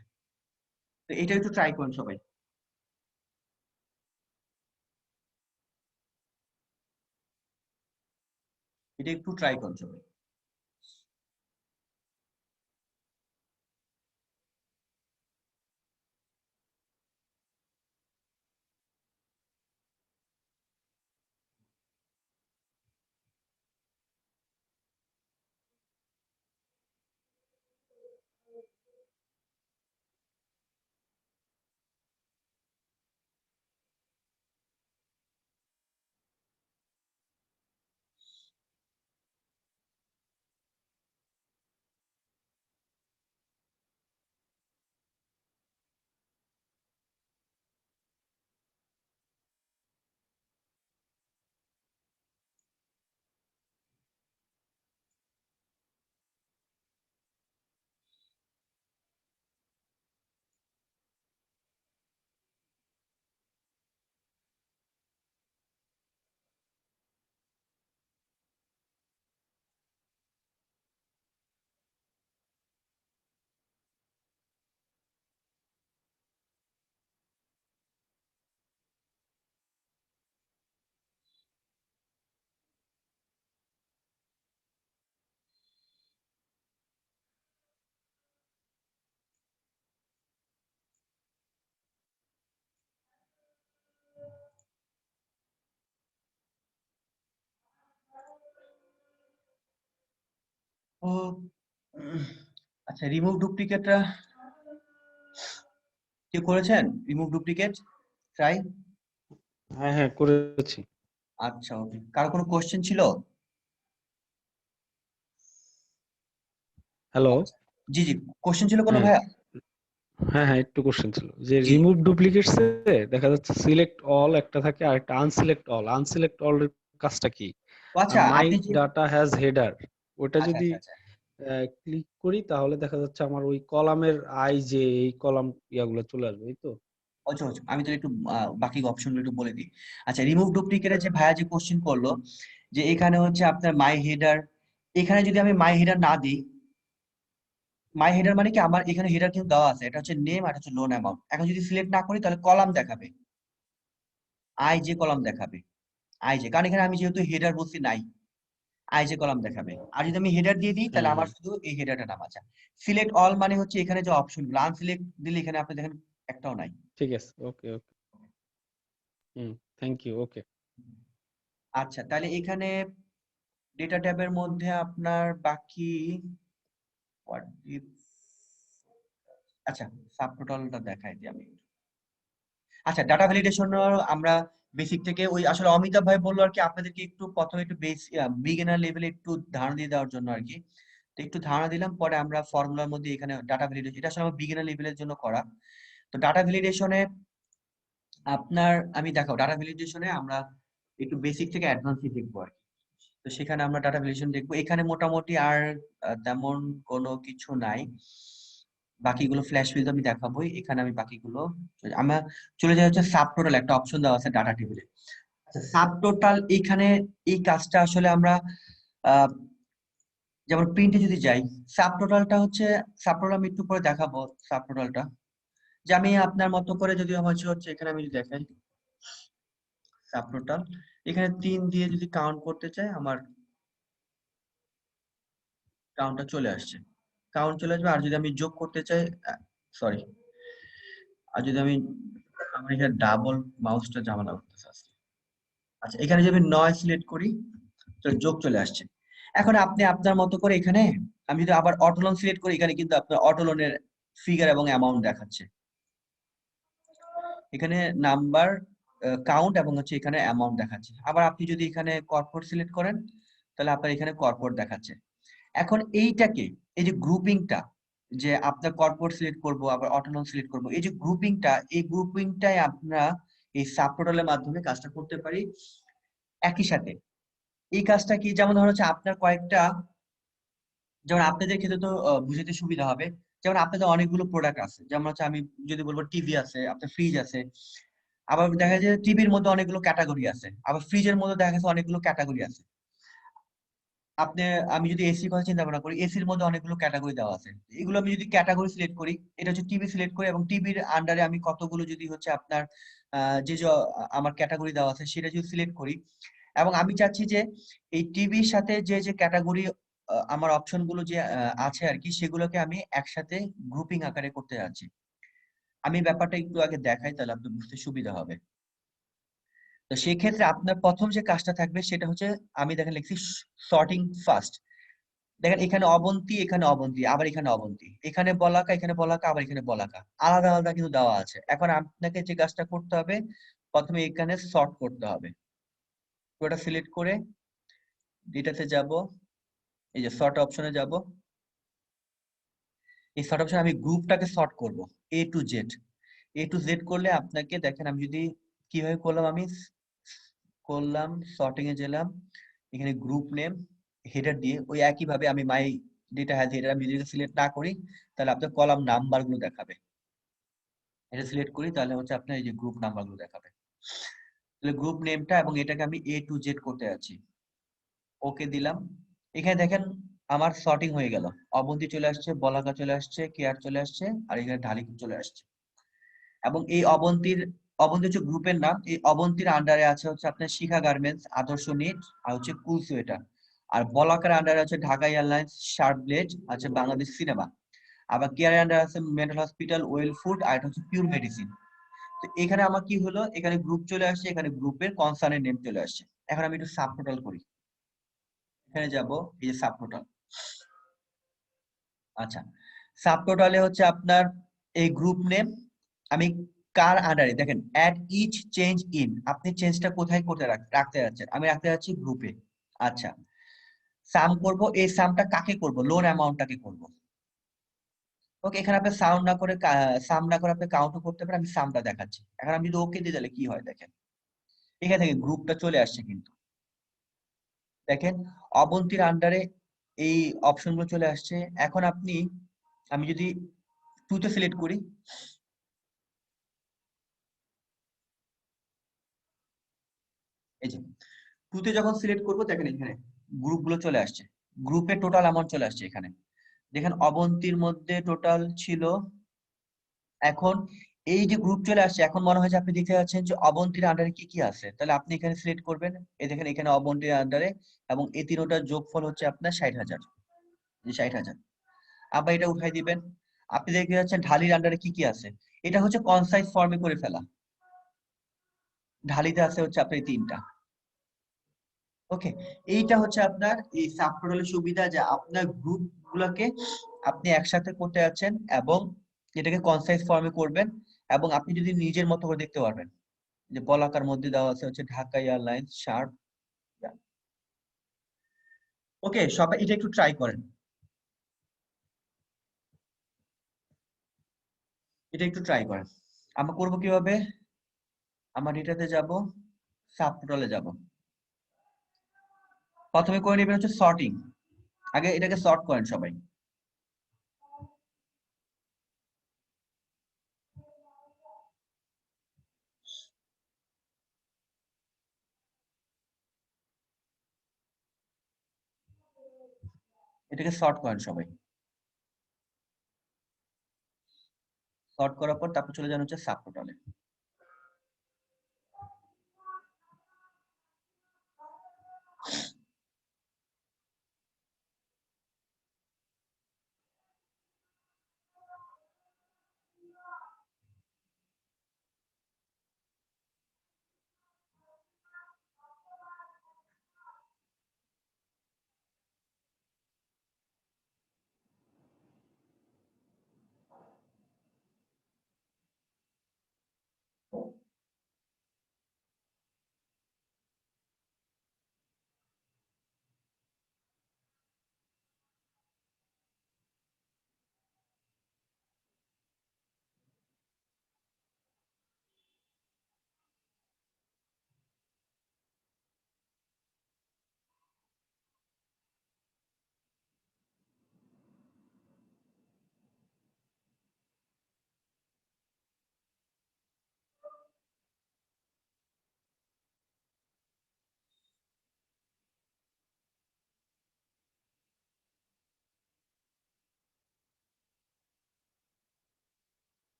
তো এটা একটু ট্রাই করুন সবাই, এটা একটু ট্রাই করুন সবাই। ও আচ্ছা, রিমুভ ডুপ্লিকেটটা কেউ করেছেন? Remove duplicate try. হ্যাঁ হ্যাঁ করেছি। আচ্ছা, ওকে। কারো কোনো কোশ্চেন ছিল? হ্যালো। আচ্ছা, জি জি, কোশ্চেন ছিল কোনো হ্যাঁ ভাইয়া? হ্যাঁ হ্যাঁ একটু কোশ্চেন ছিল যে জি জি। রিমুভ ডুপ্লিকেটস এ দেখা যাচ্ছে সিলেক্ট অল একটা থাকে আর একটা আনসিলেক্ট অল। আনসিলেক্ট অল এর কাজটা কি? ও আর আচ্ছা, মাই আপনি যে ডাটা হ্যাজ হেডার ওটা আচ্ছা যদি আচ্ছা আচ্ছা ক্লিক করি তাহলে দেখা যাচ্ছে আমার ওই কলামের আই যে এই কলাম ইয়াগুলো চলে আসবে এই তো। আচ্ছা আচ্ছা, আমি তো একটু বাকি অপশনগুলো একটু বলে দিই। আচ্ছা, রিমুভ ডুপ্লিকেটের যে ভাইয়া যে কোশ্চেন করলো, যে এখানে হচ্ছে আপনার মাই হেডার, এখানে যদি আমি মাই হেডার না দিই, মাই হেডার মানে কি, আমার এখানে হেডার কিন্তু দেওয়া আছে, এটা হচ্ছে নেম আর এটা হচ্ছে লোন অ্যামাউন্ট। এখন যদি সিলেক্ট না করি তাহলে কলাম দেখাবে, আই যে কলাম দেখাবে, আই যে, কারণ এখানে আমি যেহেতু হেডার বলছি নাই, আই যে কলাম দেখাবে। আর যদি আমি হেডার দিয়ে দিই তাহলে হুম আমার হুম শুধু এই হেডারটা নাম আছে। সিলেক্ট অল মানে হচ্ছে এখানে যে অপশনগুলো, আনসিলেক্ট দিলে এখানে আপনি দেখেন একটাও নাই। ঠিক আছে ওকে ওকে। হুম থ্যাংক ইউ ওকে। আচ্ছা, তাহলে এখানে ডেটা ট্যাবের মধ্যে আপনার বাকি what if, আচ্ছা, সাবটোটালটা দেখাই দিই আমি। আচ্ছা, ডাটা ভ্যালিডেশন আমরা বেসিক থেকে ওই আসলে অমিতাভ ভাই বললো আর কি, আপনাদেরকে একটু প্রথমে একটু বিগিনার লেভেলে একটু ধারণা দিয়ে দেওয়ার জন্য আর কি। তো একটু ধারণা দিলাম, পরে আমরা ফর্মুলার মধ্যে এখানে ডাটা ভ্যালিডেশন, এটা আসলে আমার বিগিনার লেভেলের জন্য করা। তো ডাটা ভ্যালিডেশনে আপনার আমি দেখাও, ডাটা ভ্যালিডেশনে আমরা একটু বেসিক থেকে অ্যাডভান্সে দেখবো আর কি। তো সেখানে আমরা ডাটা ভ্যালিডেশন দেখবো, এখানে মোটামুটি আর তেমন কোনো কিছু নাই। বাকিগুলো ফ্ল্যাশ ফিল আমি দেখাবোই, এখানে আমি বাকিগুলো আমরা চলে যাই হচ্ছে সাব টোটাল, একটা অপশন দেওয়া আছে ডাটা টেবিলে। আচ্ছা, সাব টোটাল এইখানে এই কাজটা আসলে আমরা আহ, যেমন প্রিন্টে যদি যাই, সাব টোটালটা হচ্ছে, সাব টোটাল আমি একটু পরে দেখাবো। সাব টোটালটা যে আমি আপনার মতো করে যদি হচ্ছে হচ্ছে এখানে আমি যদি দেখাই সাব টোটাল, এখানে 3 দিয়ে যদি কাউন্ট করতে চাই, আমার কাউন্টটা চলে আসছে, কাউন্ট চলে আসবে। আর যদি আমি যোগ করতে চাই, সরি, আর যদি আমি, আমার এখানে ডাবল মাউসটা ঝামেলা করতেছে আজকে। আচ্ছা, এখানে যদি আমি নয় সিলেক্ট করি তো যোগ চলে আসছে। এখন আপনি আপনার মতো করে এখানে, আমি যদি আবার অটো লোন সিলেক্ট করি, এখানে কিন্তু আপনার অটো লোনের ফিগার এবং অ্যামাউন্ট দেখাচ্ছে, এখানে নাম্বার, কাউন্ট এবং হচ্ছে এখানে অ্যামাউন্ট দেখাচ্ছে। আবার আপনি যদি এখানে কর্পোরেট সিলেক্ট করেন তাহলে আপনার এখানে কর্পোরেট দেখাচ্ছে। এখন এইটাকে, এই যে গ্রুপিংটা, যে আপনার কর্পোরেট সিলেক্ট করব আবার অটোনোম সিলেক্ট করব, এই যে গ্রুপিংটা, এই গ্রুপিংটাই আমরা এই সাবটোটালের মাধ্যমে কাজটা করতে পারি একই সাথে। এই কাজটা কি, যেমন ধরো হচ্ছে আপনার কয়েকটা, যেমন আপনাদের ক্ষেত্রে তো বুঝতে সুবিধা হবে, যেমন আপনাদের অনেকগুলো প্রোডাক্ট আছে, যেমন হচ্ছে আমি যদি বলবো টিভি আছে, আপনার ফ্রিজ আছে, আবার দেখা যায় টিভির মধ্যে অনেকগুলো ক্যাটাগরি আছে, আবার ফ্রিজের মধ্যে দেখা যাচ্ছে অনেকগুলো ক্যাটাগরি আছে। আপনি, আমি যদি এসির কথা চিন্তা ভাবনা করি, এসির মধ্যে অনেকগুলো ক্যাটাগরি দেওয়া আছে। এগুলো আমি যদি ক্যাটাগরি সিলেক্ট করি, এটা হচ্ছে টিভি সিলেক্ট করি, এবং টিভির আন্ডারে আমি কতগুলো যদি হচ্ছে আপনার যে যে আমার ক্যাটাগরি দেওয়া আছে সেটা যদি সিলেক্ট করি, এবং আমি চাচ্ছি যে এই টিভির সাথে যে যে ক্যাটাগরি আমার অপশন গুলো যে আছে আর কি, সেগুলোকে আমি একসাথে গ্রুপিং আকারে করতে যাচ্ছি। আমি ব্যাপারটা একটু আগে দেখাই, তাহলে আপনার বুঝতে সুবিধা হবে। তো সেই ক্ষেত্রে আপনার প্রথম যে কাজটা থাকবে সেটা হচ্ছে, আমি দেখেন লিখছি সর্টিং ফার্স্ট। দেখেন এখানে অবন্তি, এখানে অবন্তি, আবার এখানে অবন্তি, এখানে বলাকা, এখানে বলাকা, আবার এখানে বলাকা, আলাদা আলাদা কিন্তু দেওয়া আছে। এখন আপনাকে যে কাজটা করতে হবে, প্রথমে এখানে সর্ট করতে হবে। পুরোটা সিলেক্ট করে এটাতে যাব, এই যে সর্ট অপশনে যাব। এই সর্ট অপশনে আমি গ্রুপটাকে সর্ট করব, এ to Z. A to Z করলে আপনাকে দেখেন, আমি যদি কিভাবে করলাম, আমি করলাম সর্টিং এ গেলাম, এখানে গ্রুপ নেম হেডার দিয়ে ওই একই ভাবে আমি মাই ডেটা হ্যাজ হেডার আমি যদি সিলেক্ট না করি তাহলে আপনার কলাম নাম্বার গুলো দেখাবে। এটা সিলেক্ট করি তাহলে হচ্ছে আপনার এই যে গ্রুপ নাম্বার গুলো দেখাবে। তাহলে গ্রুপ নেমটা এবং এটাকে আমি এ টু জেড করতে যাচ্ছি, ওকে দিলাম। এখানে দেখেন আমার সর্টিং হয়ে গেল, অবন্তি চলে আসছে, বলাকা চলে আসছে, কেয়ার চলে আসছে, আর এখানে ঢালি চলে আসছে। এবং এই অবন্তির, অবন্তী হচ্ছে গ্রুপের নাম, এই অবন্তির আন্ডারে আছে হচ্ছে আপনার শিখা গার্মেন্টস, আদর্শ নিট, আর হচ্ছে কুল সোয়েটার। আর বলাকার আন্ডারে আছে ঢাকা এয়ারলাইন্স, শার্প ব্লেড, আছে বাংলাদেশ সিনেমা। আবার কেয়ারের আন্ডারে আছে মেন্টাল হসপিটাল, ওয়েল ফুড, আর এটা হচ্ছে পিওর মেডিসিন। তো এখানে আমার কি হলো, এখানে গ্রুপ চলে আসছে, এখানে গ্রুপের কনসার্নের নেম চলে আসছে। এখন আমি একটু সাব টোটাল করি, এখানে যাব, এই যে সাব টোটাল, আচ্ছা, সাবটোটালে হচ্ছে আপনার এই গ্রুপ নেম, আমি কার আন্ডারে দেখেন অ্যাট ইচ চেঞ্জ ইন, আপনি চেঞ্জটা কোথায় করতে রাখতে যাচ্ছেন, আমি রাখতে যাচ্ছি গ্রুপে। আচ্ছা, সাম করব, এই সামটা কাকে করব, লোন অ্যামাউন্টটাকে করব। ওকে, এখানে আপনি সাউন্ড না করে সাম না করে আপনি কাউন্টও করতে পারেন, আমি সামটা দেখাচ্ছি। এখন আমি যদি ওকে দিয়ে তাহলে কি হয় দেখেন, এখান থেকে গ্রুপটা চলে আসছে কিন্তু দেখেন অবন্তীর আন্ডারে এই অপশনগুলো চলে আসছে। এখন আপনি, আমি যদি টুতে সিলেক্ট করি, এই যে টুতে যখন সিলেক্ট করবো দেখেন এখানে গ্রুপগুলো চলে আসছে, গ্রুপে টোটাল অ্যামাউন্ট চলে আসছে এখানে। দেখেন অবন্তীর মধ্যে টোটাল ছিল, এখন এই যে গ্রুপ চলে আসছে, এখন মনে হয় যে আপনি দেখতে পাচ্ছেন যে অবন্তীর আন্ডারে কি কি আছে, তাহলে আপনি এখানে সিলেক্ট করবেন। এই দেখেন এখানে অবন্তীর আন্ডারে, এবং এই তিনোটার যোগফল হচ্ছে আপনার 60,000, যে 60,000। আবার এটা উঠাই দিবেন, আপনি দেখতে পাচ্ছেন ঢালির আন্ডারে কি কি আছে, এটা হচ্ছে কনসাইজ ফর্মে করে ফেলা। ঢালিতে আছে হচ্ছে আপনার এই তিনটা। ওকে, এইটা হচ্ছে আপনার এই সাবটোটালের সুবিধা, যে আপনার গ্রুপ গুলোকে আপনি একসাথে করতে যাচ্ছেন এবং এটাকে কনসাইজ ফর্মে করবেন, এবং আপনি যদি নিজের মতো করে দেখতে পারবেন। যে বলাকার মধ্যে দেওয়া আছে হচ্ছে ঢাকা এয়ারলাইন্স শার্ট। ওকে, সবাই এটা একটু ট্রাই করেন, এটা একটু ট্রাই করেন। আমরা করব কিভাবে, আমার এটাতে যাব, সাবটোটালে যাব, প্রথমে করে নেবেন হচ্ছে সর্টিং, আগে এটাকে সর্ট করেন সবাই। এটাকে সর্ট করেন সবাই, সর্ট করার পর তারপর চলে যান হচ্ছে সাবটোটালে।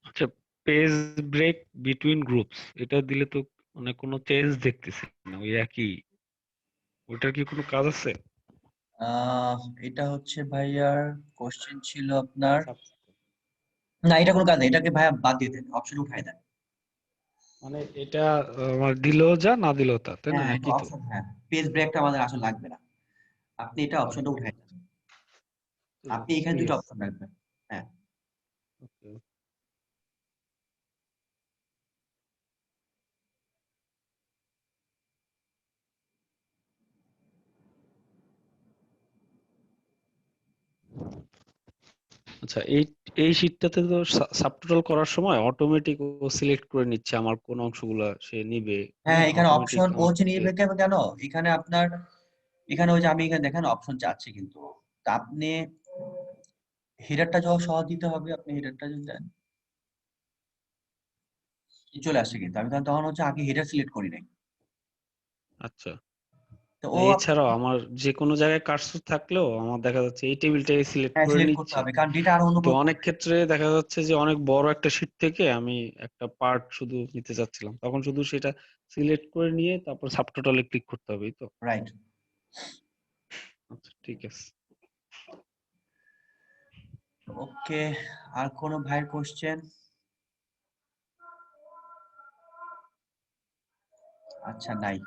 আচ্ছা, পেজ ব্রেক বিটুইন গ্রুপস এটা দিলে তো মানে কোনো চেঞ্জ দেখতেছি না, ওই একই। ওইটার কি কোনো কাজ আছে? আহ এটা হচ্ছে ভাইয়ার কোশ্চেন ছিল আপনার, সাব- না এটা কোনো কাজ নেই, এটাকে ভাইয়া বাদ দিয়ে দেন, অপশন উঠাই দেন। মানে এটা আমার দিলেও যা না দিলেও তা, তাই না? হ্যাঁ, একই তো। অপশন, হ্যাঁ, পেজ ব্রেকটা আমাদের আসলে লাগবে না, আপনি এটা অপশনটা ওকে, উঠাই দেন। ঠিক আপনি আছে, এখানে ঠিক দুটো আছে। অপশন রাখবেন। হ্যাঁ, ওকে। আচ্ছা, এই এই শীটটাতে তো সাবটোটাল করার সময় অটোমেটিক ও সিলেক্ট করে নিচ্ছে আমার কোন অংশগুলা সে নিবে। হ্যাঁ, হ্যাঁ, এখানে অটোমেটিক অপশন ও আমার হচ্ছে থেকে। নিবে কেন, এখানে আপনার এখানে ওই যে আমি এখানে দেখেন অপশন চাচ্ছি, কিন্তু তা আপনি হেডারটা যখন সহ দিতে হবে, আপনি হেডারটা যদি দেন চলে আসছে, কিন্তু আমি তখন হচ্ছে আগে হেডার সিলেক্ট করি নাই। আচ্ছা, তো তো ও এছাড়াও আমার যে কোনো জায়গায় কার্সর থাকলেও আমার দেখা যাচ্ছে এই টেবিলটাই সিলেক্ট হ্যাঁ করে সিলেক্ট করতে নিচ্ছে। হবে, কারণ ডেটা আর অন্য কিন্তু কেউ অনেক পড়বে না। ক্ষেত্রে দেখা যাচ্ছে যে অনেক বড় একটা শীট থেকে আমি একটা পার্ট শুধু নিতে চাচ্ছিলাম, তখন শুধু সেটা সিলেক্ট করে নিয়ে তারপর সাবটোটালে ক্লিক করতে হবে, এই তো? রাইট। আচ্ছা, ঠিক আছে। ওকে, আর কোনো ভাইয়ের কোশ্চেন? আচ্ছা, নাই।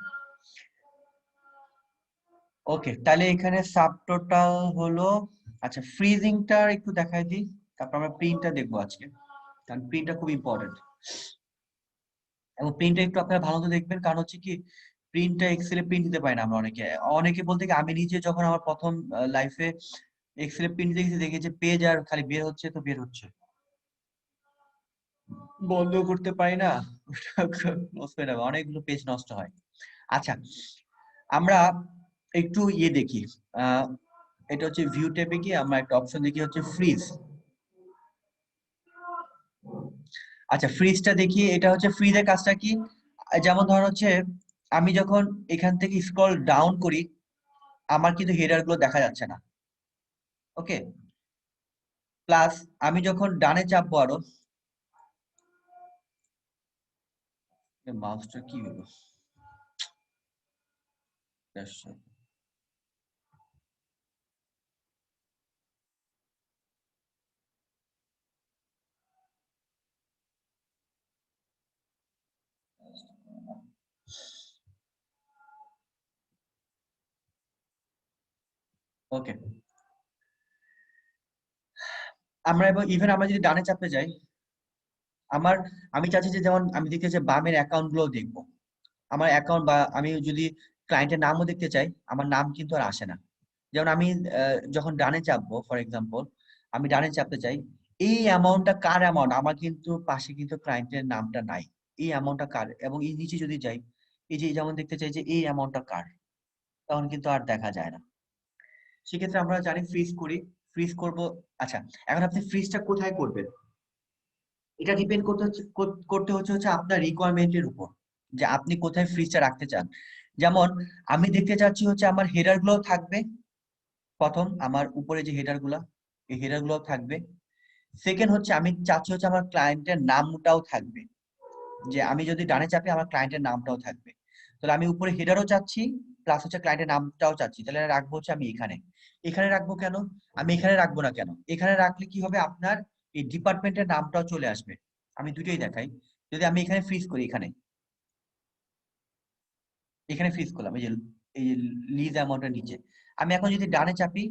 ওকে, তাহলে এখানে সাবটোটাল হলো। আচ্ছা, ফ্রিজিংটা একটু দেখাই দিই, তারপর আমরা প্রিন্টটা দেখবো আজকে, কারণ প্রিন্টটা খুব ইম্পর্টেন্ট। এবং প্রিন্টটা একটু আপনারা ভালো করে দেখবেন, কারণ হচ্ছে কি প্রিন্টটা এক্সেলে প্রিন্ট দিতে পারি না আমরা অনেকে। অনেকে বলতে কি আমি নিজে যখন আমার প্রথম লাইফে এক্সেলে প্রিন্ট দেখেছি, দেখি যে পেজ আর খালি বের হচ্ছে তো বের হচ্ছে, বন্ধ করতে পারি না, নষ্ট হয়ে যাবে, অনেকগুলো পেজ নষ্ট হয়। আচ্ছা, আমরা একটু ইয়ে দেখি, আহ এটা হচ্ছে ভিউ ট্যাবে গিয়ে আমরা একটা অপশন দেখি হচ্ছে ফ্রিজ। আচ্ছা, ফ্রিজটা দেখি, এটা হচ্ছে ফ্রিজের কাজটা কি। যেমন ধরুন হচ্ছে আমি যখন এখান থেকে স্ক্রল ডাউন করি, আমার কিন্তু হেডার গুলো দেখা যাচ্ছে না। ওকে, প্লাস আমি যখন ডানে চাপবো আরো, মাউসটা কি হলো, ওকে। আমরা এবং ইভেন আমরা যদি ডানে চাপতে যাই, আমার আমি চাচ্ছি যে যেমন আমি দেখতে চাই বামের অ্যাকাউন্ট গুলো দেখবো, আমার অ্যাকাউন্ট বা আমি যদি ক্লায়েন্টের নামও দেখতে চাই, আমার নাম কিন্তু আর আসে না। যেমন আমি যখন ডানে চাপবো, ফর এক্সাম্পল আমি ডানে চাপতে চাই, এই অ্যামাউন্টটা কার অ্যামাউন্ট, আমার কিন্তু পাশে কিন্তু ক্লায়েন্টের নামটা নাই, এই অ্যামাউন্টটা কার, এবং এই নিচে যদি যাই, এই যে যেমন দেখতে চাই যে এই অ্যামাউন্টটা কার, তখন কিন্তু আর দেখা যায় না। সেক্ষেত্রে আমরা জানি ফ্রিজ করি, ফ্রিজ করব। আচ্ছা, এখন আপনি ফ্রিজটা কোথায় করবেন, এটা ডিপেন্ড করতে হচ্ছে আপনার রিকোয়ারমেন্টের উপর, যে আপনি কোথায় ফ্রিজটা রাখতে চান। যেমন আমি দেখতে চাচ্ছি হচ্ছে আমার হেডার গুলো থাকবে, প্রথম আমার উপরে যে হেডার গুলা, এই হেডার গুলো থাকবে। সেকেন্ড হচ্ছে আমি চাচ্ছি হচ্ছে আমার ক্লায়েন্টের নামটাও থাকবে, যে আমি যদি ডানে চাপি আমার ক্লায়েন্টের নামটাও থাকবে। তাহলে আমি উপরে হেডারও চাচ্ছি, প্লাস হচ্ছে ক্লায়েন্টের নামটাও চাচ্ছি, তাহলে রাখবো হচ্ছে আমি এখানে। এখানে রাখবো কেন, আমি এখানে রাখবো না কেন, এখানে রাখলে কি হবে, আপনার এই ডিপার্টমেন্টের নামটাও চলে আসবে। আমি দুটোই দেখাই। যদি আমি এখানে ফ্রিজ করি, এখানে এখানে ফ্রিজ করলাম, এই যে লিজ অ্যামাউন্টের নিচে, আমি এখন যদি ডানে চাপি,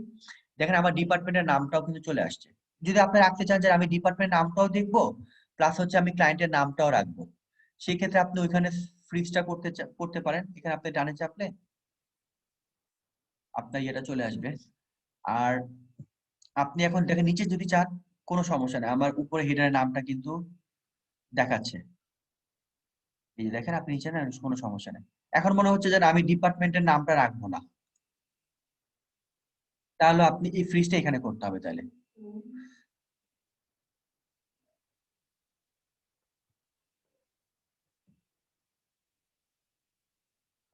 দেখেন আমার ডিপার্টমেন্টের নামটাও কিন্তু চলে আসছে। যদি আপনি রাখতে চান যে আমি ডিপার্টমেন্টের নামটাও দেখবো, প্লাস হচ্ছে আমি ক্লায়েন্টের নামটাও রাখবো, সেই ক্ষেত্রে আপনি ওইখানে ফ্রিজটা করতে পারেন। এখানে আপনি ডানে চাপলে আপনার ইয়েটা চলে আসবে। আর আপনি এখন দেখেন নিচে যদি চান, কোনো সমস্যা নেই, আমার উপরে হেডারের নামটা কিন্তু দেখাচ্ছে। এই যে দেখেন আপনি নিচে না, কোনো সমস্যা নেই। এখন মনে হচ্ছে যে না, আমি ডিপার্টমেন্টের নামটা রাখবো না, তাহলে আপনি এই ফ্রিজটা এখানে করতে হবে তাহলে।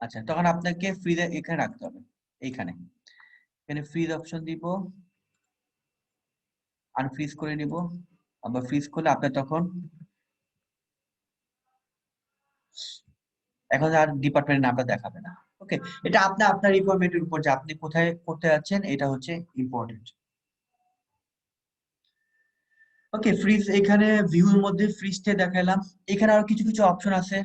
আচ্ছা, তখন আপনাকে ফ্রিজ এখানে রাখতে হবে, এইখানে। এখানে ফ্রিজ অপশন দিব, আনফ্রিজ করে নিব। আবার ফ্রিজ করলে আপনার তখন এখন আর ডিপার্টমেন্টের নামটা দেখাবে না। ওকে, এটা আপনার রিকোয়ারমেন্টের উপর যে আপনি কোথায় করতে যাচ্ছেন, এটা হচ্ছে ইম্পর্টেন্ট। ওকে, ফ্রিজ এখানে ভিউর মধ্যে ফ্রিজটা দেখালাম। এখানে আরো কিছু কিছু অপশন আছে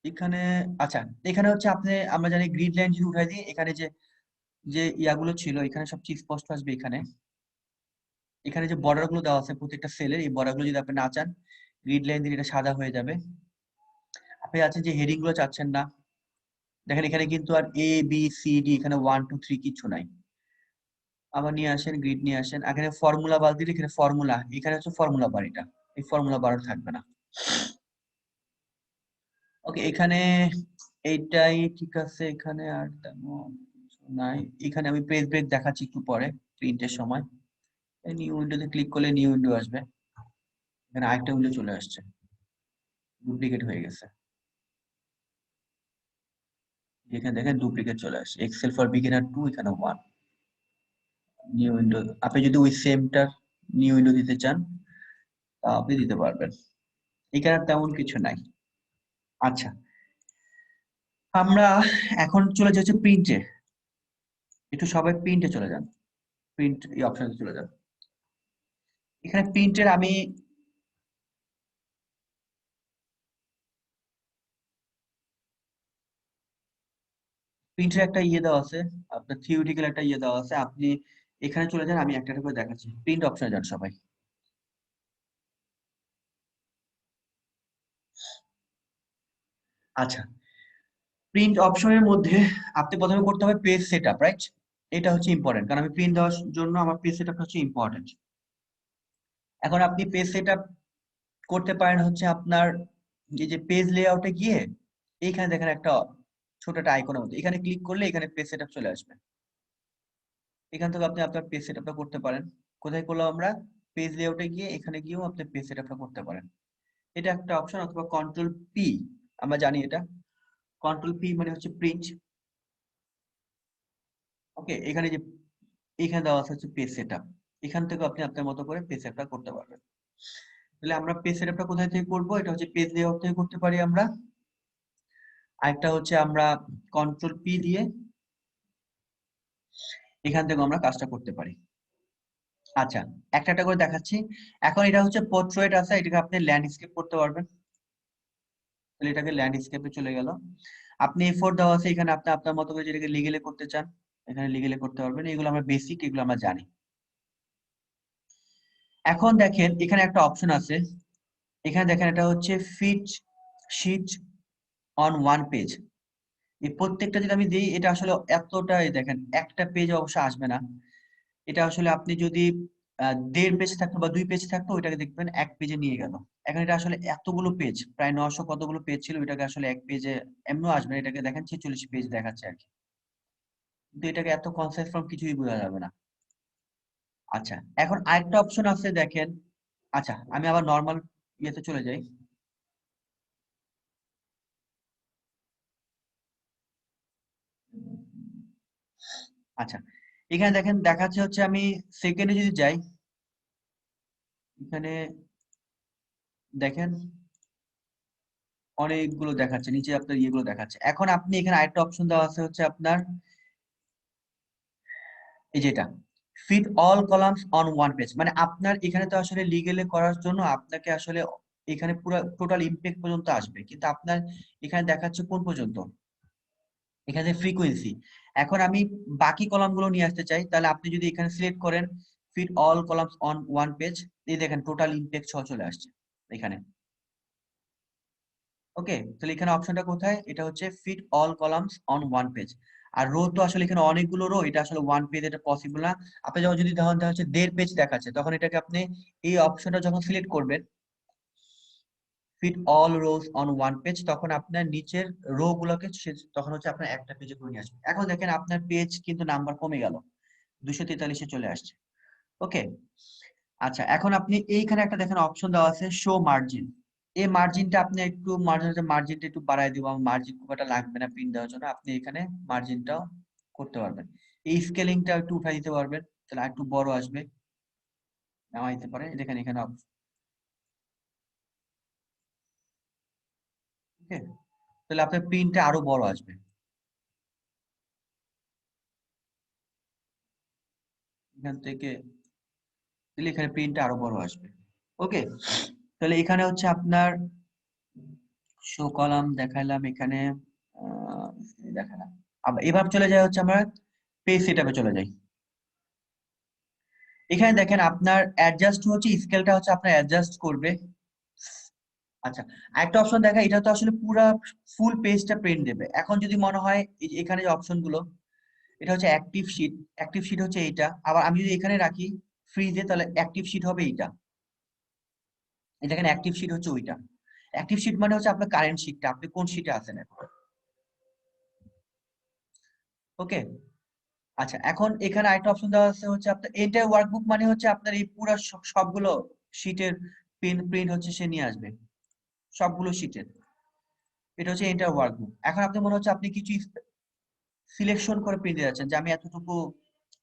এখানে। আচ্ছা, এখানে হচ্ছে আমরা জানি গ্রিড লাইন যদি উঠাই দিই, এখানে যে যে ইয়াগুলো ছিল এখানে সবচেয়ে স্পষ্ট আসবে। এখানে এখানে যে বর্ডার গুলো দেওয়া আছে প্রত্যেকটা সেলের, এই বর্ডার গুলো যদি আপনি না চান, গ্রিড লাইন দিয়ে এটা সাদা হয়ে যাবে। আপনি আছেন যে হেডিং গুলো চাচ্ছেন না, দেখেন এখানে কিন্তু আর এ বি সি ডি, এখানে 1 2 3 কিছু নাই। আবার নিয়ে আসেন, গ্রিড নিয়ে আসেন, এখানে ফর্মুলা বার দিলে এখানে ফর্মুলা, এখানে হচ্ছে ফর্মুলা বার, এটা এই ফর্মুলা বার থাকবে না। ওকে, এখানে এইটাই ঠিক আছে, এখানে আর তেমন নাই, এখানে আমি পেজ ব্রেক দেখাচ্ছি একটু পরে প্রিন্টের সময়। নিউ উইন্ডোতে ক্লিক করলে নিউ উইন্ডো আসবে, এখানে আরেকটা উইন্ডো চলে আসছে, ডুপ্লিকেট হয়ে গেছে। এখানে দেখেন ডুপ্লিকেট চলে আসছে, এক্সেল ফর বিগিনার 2 এখানে 1 নিউ উইন্ডো। আপনি যদি ওই সেমটার নিউ উইন্ডো দিতে চান তা আপনি দিতে পারবেন, এখানে তেমন কিছু নাই। আচ্ছা, আমরা এখন চলে যাচ্ছি প্রিন্টে। একটু সবাই প্রিন্টে চলে যান, প্রিন্ট এই অপশনে চলে যান। এখানে প্রিন্টের আমি প্রিন্টের একটা ইয়ে দেওয়া আছে, আপনার থিওরিটিক্যাল একটা ইয়ে দেওয়া আছে, আপনি এখানে চলে যান, আমি একটা একটা করে দেখাচ্ছি। প্রিন্ট অপশনে যান সবাই। আচ্ছা, প্রিন্ট অপশনের মধ্যে আপনি প্রথমে করতে হবে পেজ সেটআপ, রাইট? এটা হচ্ছে ইম্পর্টেন্ট, কারণ আমি প্রিন্ট দেওয়ার জন্য আমার পেজ সেটআপটা হচ্ছে ইম্পর্টেন্ট। এখন আপনি পেজ সেটআপ করতে পারেন হচ্ছে আপনার যে পেজ লেআউটে গিয়ে এইখানে দেখেন একটা ছোট একটা আইকনের মতো, এখানে ক্লিক করলে এখানে পেজ সেটআপ চলে আসবে। এখান থেকে আপনি আপনার পেজ সেটআপটা করতে পারেন। কোথায় করলাম আমরা? পেজ লেআউটে গিয়ে এখানে গিয়েও আপনি পেজ সেটআপটা করতে পারেন। এটা একটা অপশন, অথবা কন্ট্রোল পি, আমরা জানি এটা কন্ট্রোল পি মানে হচ্ছে প্রিন্ট। ওকে, এখানে যে এখানে দেওয়া আছে হচ্ছে পেজ সেটআপ, এখান থেকে আপনি আপনার মতো করে পেজ সেটআপটা করতে পারবেন। তাহলে আমরা পেজ সেটআপটা কোথায় থেকে করব? এটা হচ্ছে পেজ লেআউট থেকে করতে পারি আমরা। আরেকটা হচ্ছে আমরা কন্ট্রোল পি দিয়ে এখান থেকে আমরা কাজটা করতে পারি। আচ্ছা, একটা একটা করে দেখাচ্ছি। এখন এটা হচ্ছে পোর্ট্রেট আছে, এটাকে আপনি ল্যান্ডস্কেপ করতে পারবেন। তাহলে এটাকে ল্যান্ডস্কেপে চলে গেল। আপনি এফোর্ট দেওয়া আছে, এখানে আপনি আপনার মতো করে যেটাকে লিগেলে করতে চান এখানে লিগেলে করতে পারবেন। এগুলো আমরা বেসিক, এগুলো আমরা জানি। এখন দেখেন এখানে একটা অপশন আছে, এখানে দেখেন এটা হচ্ছে fit sheet on one page. এই প্রত্যেকটা যদি আমি দিই, এটা আসলে এতটাই দেখেন একটা পেজ অবশ্য আসবে না। এটা আসলে আপনি যদি 1.5 পেজ থাকতো বা 2 পেজ থাকতো, ওইটাকে দেখবেন 1 পেজে নিয়ে গেল। এখন এটা আসলে এতগুলো পেজ, প্রায় 900 কতগুলো পেজ ছিল, এটাকে আসলে 1 পেজে এমনও আসবে না, এটাকে দেখেন 46 পেজ দেখাচ্ছে আর কি। কিন্তু এটাকে এত কনসাইজ ফর্ম কিছুই বোঝা যাবে না। আচ্ছা, এখন আরেকটা অপশন আছে দেখেন। আচ্ছা, আমি আবার নর্মাল ইয়েতে চলে যাই। আচ্ছা, এখানে দেখেন দেখাচ্ছে হচ্ছে, আমি সেকেন্ডে যদি যাই, এখানে দেখেন অনেকগুলো দেখাচ্ছে, নিচে আপনার ইয়েগুলো দেখাচ্ছে। এখন আপনি এখানে আরেকটা অপশন দেওয়া আছে হচ্ছে আপনার এই যেটা fit all columns on one page, মানে আপনার এখানে তো আসলে লিগেলে করার জন্য আপনাকে আসলে এখানে পুরো টোটাল ইমপ্যাক্ট পর্যন্ত আসবে, কিন্তু আপনার এখানে দেখাচ্ছে কোন পর্যন্ত, এখানে ফ্রিকোয়েন্সি। এখন আমি বাকি কলাম গুলো নিয়ে আসতে চাই, তাহলে আপনি যদি এখানে সিলেক্ট করেন fit all columns on one page, এই দেখেন টোটাল ইমপ্যাক্ট সহ চলে আসছে এখানে। ওকে, তাহলে এখানে অপশনটা কোথায়? এটা হচ্ছে fit all columns on one page. আর রো তো আসলে এখানে অনেকগুলো রো, এটা আসলে ওয়ান পেজ এটা পসিবল না। আপনি যখন যদি ধরেন দেখা হচ্ছে 1.5 পেজ দেখাচ্ছে, তখন এটাকে আপনি এই অপশনটা যখন সিলেক্ট করবেন fit all rows on one page, তখন আপনার নিচের রো গুলোকে তখন হচ্ছে আপনার একটা পেজে করে নিয়ে আসবে। এখন দেখেন আপনার পেজ কিন্তু নাম্বার কমে গেল, 243-এ চলে আসছে। ওকে, আচ্ছা, এখন আপনি এইখানে একটা দেখেন অপশন দেওয়া আছে শো মার্জিন। এই মার্জিনটা আপনি একটু মার্জিনটা একটু বাড়ায় দিব, আমার মার্জিন খুব একটা লাগবে না প্রিন্ট দেওয়ার জন্য, আপনি এখানে মার্জিনটাও করতে পারবেন। এই স্কেলিংটা একটু উঠাই দিতে পারবেন, তাহলে একটু বড় আসবে, নামাই দিতে পারেন। দেখেন এখানে ওকে, তাহলে আপনার প্রিন্টটা আরো বড় আসবে। এখান থেকে দিলে এখানে প্রিন্টটা আরো বড় আসবে। ওকে, তাহলে এখানে হচ্ছে আপনার শো কলাম দেখাইলাম, এখানে আহ, দেখালাম। আবার এবার চলে যায় হচ্ছে আমরা পেজ সেটআপে চলে যাই। এখানে দেখেন আপনার অ্যাডজাস্ট হচ্ছে স্কেলটা হচ্ছে আপনার অ্যাডজাস্ট করবে। আচ্ছা, আরেকটা অপশন দেখা, এটা তো আসলে পুরা ফুল পেজটা প্রিন্ট দেবে। এখন যদি মনে হয় এই যে এখানে যে অপশন গুলো, এটা হচ্ছে অ্যাক্টিভ শিট। অ্যাক্টিভ শিট হচ্ছে এইটা, আবার আমি যদি এখানে রাখি ফ্রিজে, তাহলে অ্যাক্টিভ শিট হবে এইটা। এই দেখেন অ্যাক্টিভ শিট হচ্ছে ওইটা। অ্যাক্টিভ শিট মানে হচ্ছে আপনার কারেন্ট শিটটা, আপনি কোন শিটে আছেন এখন। ওকে, আচ্ছা, এখন এখানে আরেকটা অপশন দেওয়া আছে হচ্ছে আপনার এন্টায়ার ওয়ার্কবুক, মানে হচ্ছে আপনার এই পুরো সবগুলো শীটের প্রিন্ট হচ্ছে সে নিয়ে আসবে, সবগুলো শীটের। এটা হচ্ছে এন্টায়ার ওয়ার্কবুক। এখন আপনি মনে হচ্ছে আপনি কিছু সিলেকশন করে প্রিন্ট দিতে যাচ্ছেন, যে আমি এতটুকু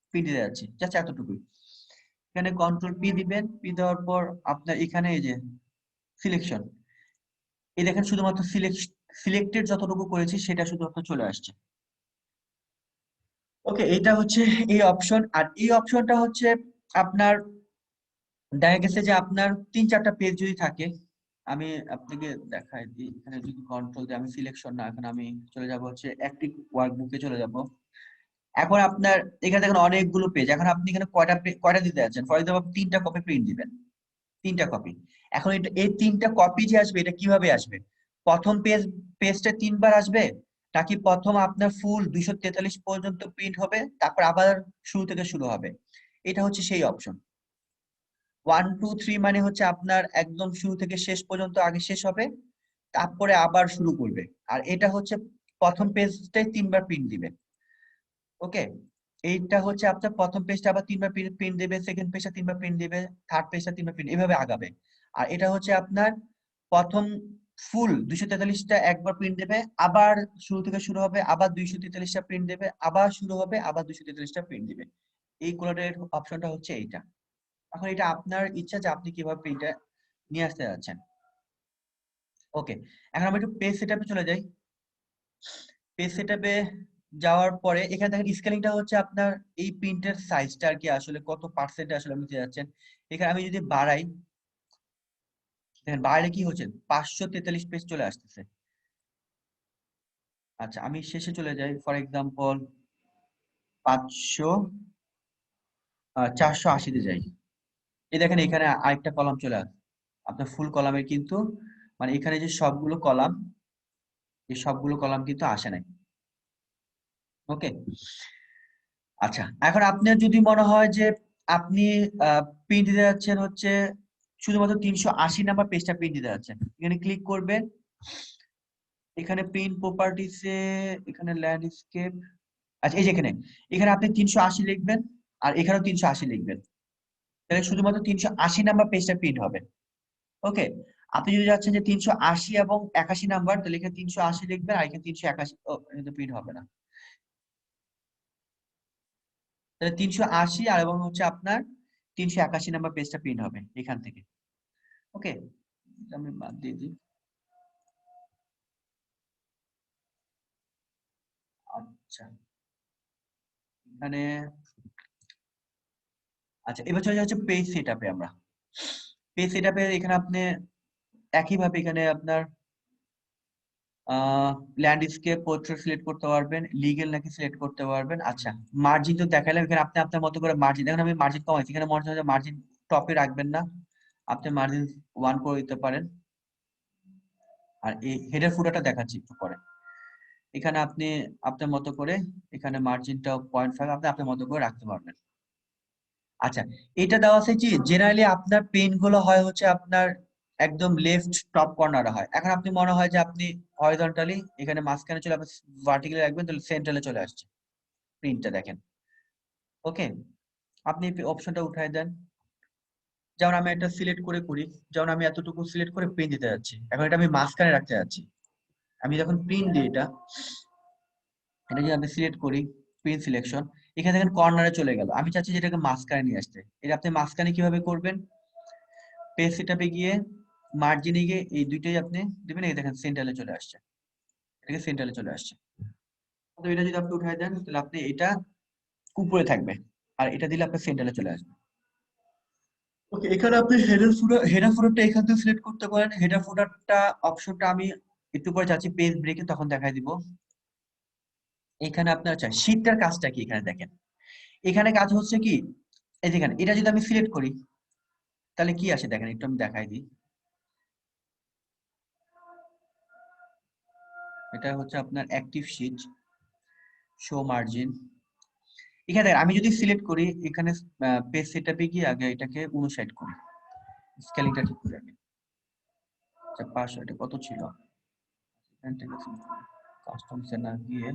প্রিন্ট দিতে যাচ্ছি, জাস্ট এতটুকুই। এখানে কন্ট্রোল পি দিবেন, পি দেওয়ার পর আপনার এখানে এই যে সিলেকশন, এই দেখেন শুধুমাত্র সিলেক্টেড যতটুকু করেছি সেটা শুধুমাত্র চলে আসছে। ওকে, এটা হচ্ছে এই অপশন। আর এই অপশনটা হচ্ছে আপনার দেখা গেছে যে আপনার 3-4টা পেজ যদি থাকে, আমি আপনাকে দেখাই দিই। এখানে যদি কন্ট্রোল দিই, আমি সিলেকশন না, এখন আমি চলে যাব হচ্ছে অ্যাক্টিভ ওয়ার্কবুকে চলে যাব। এখন আপনার এখানে দেখেন অনেকগুলো পেজ। এখন আপনি এখানে কয়টা দিতে যাচ্ছেন? ফর এক্সাম্পল 3টা কপি প্রিন্ট দিবেন, 3টা কপি। এখন এটা এই 3টা কপি যে আসবে, এটা কিভাবে আসবে? প্রথম পেজটা 3বার আসবে, নাকি প্রথম আপনার ফুল 243 পর্যন্ত প্রিন্ট হবে, তারপর আবার শুরু থেকে শুরু হবে? এটা হচ্ছে সেই অপশন। 1 2 3 মানে হচ্ছে আপনার একদম শুরু থেকে শেষ পর্যন্ত আগে শেষ হবে, তারপরে আবার শুরু করবে। আর এটা হচ্ছে প্রথম পেজটাই 3বার প্রিন্ট দিবে। ওকে, এইটা হচ্ছে আপনার প্রথম পেজটা আবার 3বার প্রিন্ট দিবে, সেকেন্ড পেজটা 3বার প্রিন্ট দিবে, থার্ড পেজটা 3বার প্রিন্ট, এভাবে আগাবে। আর এটা হচ্ছে আপনার প্রথম ফুল 243টা একবার প্রিন্ট দেবে, আবার শুরু থেকে শুরু হবে, আবার 243টা প্রিন্ট দেবে, আবার শুরু হবে, আবার 243টা প্রিন্ট দিবে। এই কোলারের অপশনটা হচ্ছে এইটা। এখন এটা আপনার ইচ্ছা যে আপনি কিভাবে প্রিন্টটা নিয়ে আসতে যাচ্ছেন। ওকে, এখন আমরা একটু পেজ সেটআপে চলে যাই। পেজ সেটআপে যাওয়ার পরে এখানে দেখেন স্কেলিংটা হচ্ছে আপনার এই প্রিন্টের সাইজটা আর কি, আসলে কত পার্সেন্টে আসলে আপনি নিতে যাচ্ছেন। এখানে আমি যদি বাড়াই, দেখেন বাইরে কি হচ্ছে, 543 পেজ চলে আসতেছে। আচ্ছা, আমি শেষে চলে যাই, ফর এক্সাম্পল 500 480 তে যাই। এই দেখেন এখানে আরেকটা কলাম চলে আসে, আপনার ফুল কলামের কিন্তু, মানে এখানে যে সবগুলো কলাম, এই সবগুলো কলাম কিন্তু আসে নাই। ওকে, আচ্ছা, এখন আপনার যদি মনে হয় যে আপনি প্রিন্ট দিতে যাচ্ছেন হচ্ছে শুধুমাত্র 380 নাম্বার পেজটা প্রিন্ট দিতে যাচ্ছেন, এখানে ক্লিক করবেন। এখানে প্রিন্ট প্রপার্টিসে, এখানে ল্যান্ডস্কেপ, আচ্ছা এই যে এখানে, এখানে আপনি 380 লিখবেন, আর এখানেও 380 লিখবেন। তাহলে শুধুমাত্র 380 নাম্বার পেজটা প্রিন্ট হবে। ওকে, আপনি যদি যাচ্ছেন যে 380 এবং 81 নাম্বার, তাহলে এখানে 380 লিখবেন, আর এখানে 381, ও এটা প্রিন্ট হবে না। তাহলে 380 আর এবং হচ্ছে আপনার 381 নাম্বার পেজটা প্রিন্ট হবে এখান থেকে। ওকে, আমি বাদ দিয়ে দিই। আচ্ছা, এখানে, আচ্ছা এবার চলে যাচ্ছে পেজ সেটআপে। আমরা পেজ সেটআপে এখানে আপনি একইভাবে এখানে আপনার ল্যান্ডস্কেপ পোর্ট্রেট সিলেক্ট করতে পারবেন, লিগেল নাকি সিলেক্ট করতে পারবেন। আচ্ছা, মার্জিন তো দেখালাম, এখানে আপনি আপনার মতো করে মার্জিন, এখন আমি মার্জিন কমাইছি, এখানে মনে হচ্ছে মার্জিন টপে রাখবেন না, আপনি মার্জিন 1 করে দিতে পারেন। আর এই হেডার ফুটারটা দেখাচ্ছি একটু পরে। এখানে আপনি আপনার মতো করে, এখানে মার্জিনটা 0.5 আপনি আপনার মতো করে রাখতে পারবেন। আচ্ছা, এটা দেওয়া আছে কি, জেনারেলি আপনার পেন গুলো হয় হচ্ছে আপনার একদম লেফট টপ কর্নারে হয়। এখন আপনি মনে হয় যে আপনি হরিজন্টালি এখানে মাঝখানে চলে, আপনি ভার্টিক্যালি রাখবেন, তাহলে সেন্ট্রালে চলে আসছে প্রিন্টটা দেখেন। ওকে, আপনি অপশনটা উঠাই দেন। যেমন আমি এটা সিলেক্ট করে করি, যেমন আমি এতটুকু সিলেক্ট করে প্রিন্ট দিতে যাচ্ছি, এখন এটা আমি মাঝখানে রাখতে যাচ্ছি। আমি যখন প্রিন্ট দিই এটা, এটা যদি আমি সিলেক্ট করি, প্রিন্ট সিলেকশন, এখানে দেখেন কর্নারে চলে গেল। আমি চাচ্ছি যে এটাকে মাঝখানে নিয়ে আসতে। এটা আপনি মাঝখানে কিভাবে করবেন? পেজ সেটআপে গিয়ে মার্জিনে গিয়ে এই দুইটাই আপনি দিবেন, এই দেখেন সেন্টারে চলে আসছে, এটাকে সেন্টারে চলে আসছে। তো এটা যদি আপনি উঠাই দেন, তাহলে আপনি এটা উপরে থাকবে, আর এটা দিলে আপনার সেন্টারে চলে আসবে। ওকে, এখানে আপনি হেডার ফুটারটা এখান থেকে সিলেক্ট করতে পারেন। হেডার ফুটারটা অপশনটা আমি একটু পরে যাচ্ছি পেজ ব্রেকে, তখন দেখাই দিব। এখানে আপনার আচ্ছা শীটটার কাজটা কি এখানে দেখেন। এখানে কাজ হচ্ছে কি, এই যেখানে এটা যদি আমি সিলেক্ট করি, তাহলে কি আসে দেখেন, একটু আমি দেখাই দিই। এটা হচ্ছে আপনার অ্যাক্টিভ শীট, শো মার্জিন। এখানে দেখেন, আমি যদি সিলেক্ট করি এখানে পেজ সেটআপে গিয়ে আগে এটাকে 59 করি, স্কেলিংটা ঠিক করে আগে। আচ্ছা 500, এটা কত ছিল? এখান থেকে কাস্টমসে না গিয়ে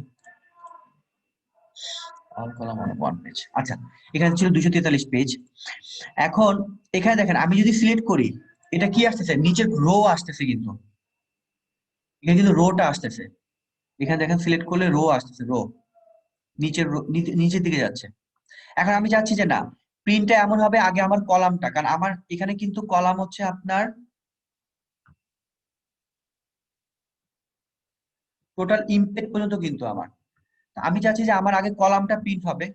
all column on one page. আচ্ছা, এখানে ছিল 243 পেজ। এখন এখানে দেখেন আমি যদি সিলেক্ট করি, এটা কি আসতেছে, নিচের রো আসতেছে, কিন্তু এখানে কিন্তু রোটা আসতেছে। এখানে দেখেন সিলেক্ট করলে রো আসতেছে, রো নিচের নিচের দিকে যাচ্ছে। এখন আমি চাচ্ছি যে না, প্রিন্টটা এমন হবে আগে আমার কলামটা, কারণ আমার এখানে কিন্তু কলাম হচ্ছে আপনার টোটাল ইমপ্যাক্ট পর্যন্ত কিন্তু আমার, আমি চাচ্ছি যে আমার আগে কলামটা প্রিন্ট হবে।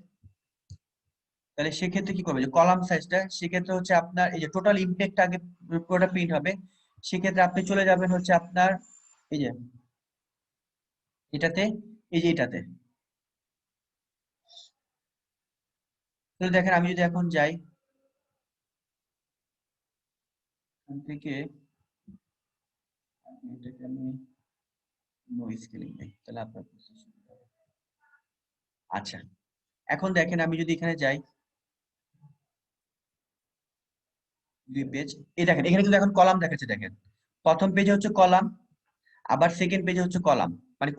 তাহলে সেক্ষেত্রে কি করবে, যে কলাম সাইজটা সেক্ষেত্রে হচ্ছে আপনার এই যে টোটাল ইমপ্যাক্টটা আগে পুরোটা প্রিন্ট হবে। সেক্ষেত্রে আপনি চলে যাবেন হচ্ছে আপনার এই যে এটাতে, এই যে এটাতে। তাহলে দেখেন আমি যদি এখন যাই এখান থেকে, এটাকে আমি নো স্কেলিং দেই, তাহলে আপনার বুঝতে সুবিধা হবে। আচ্ছা, এখন দেখেন আমি যদি এখানে যাই 2 পেজ, এই দেখেন এখানে কিন্তু এখন কলাম দেখাচ্ছে। দেখেন প্রথম পেজে হচ্ছে কলাম, আবার সেকেন্ড পেজে হচ্ছে কলাম, মানে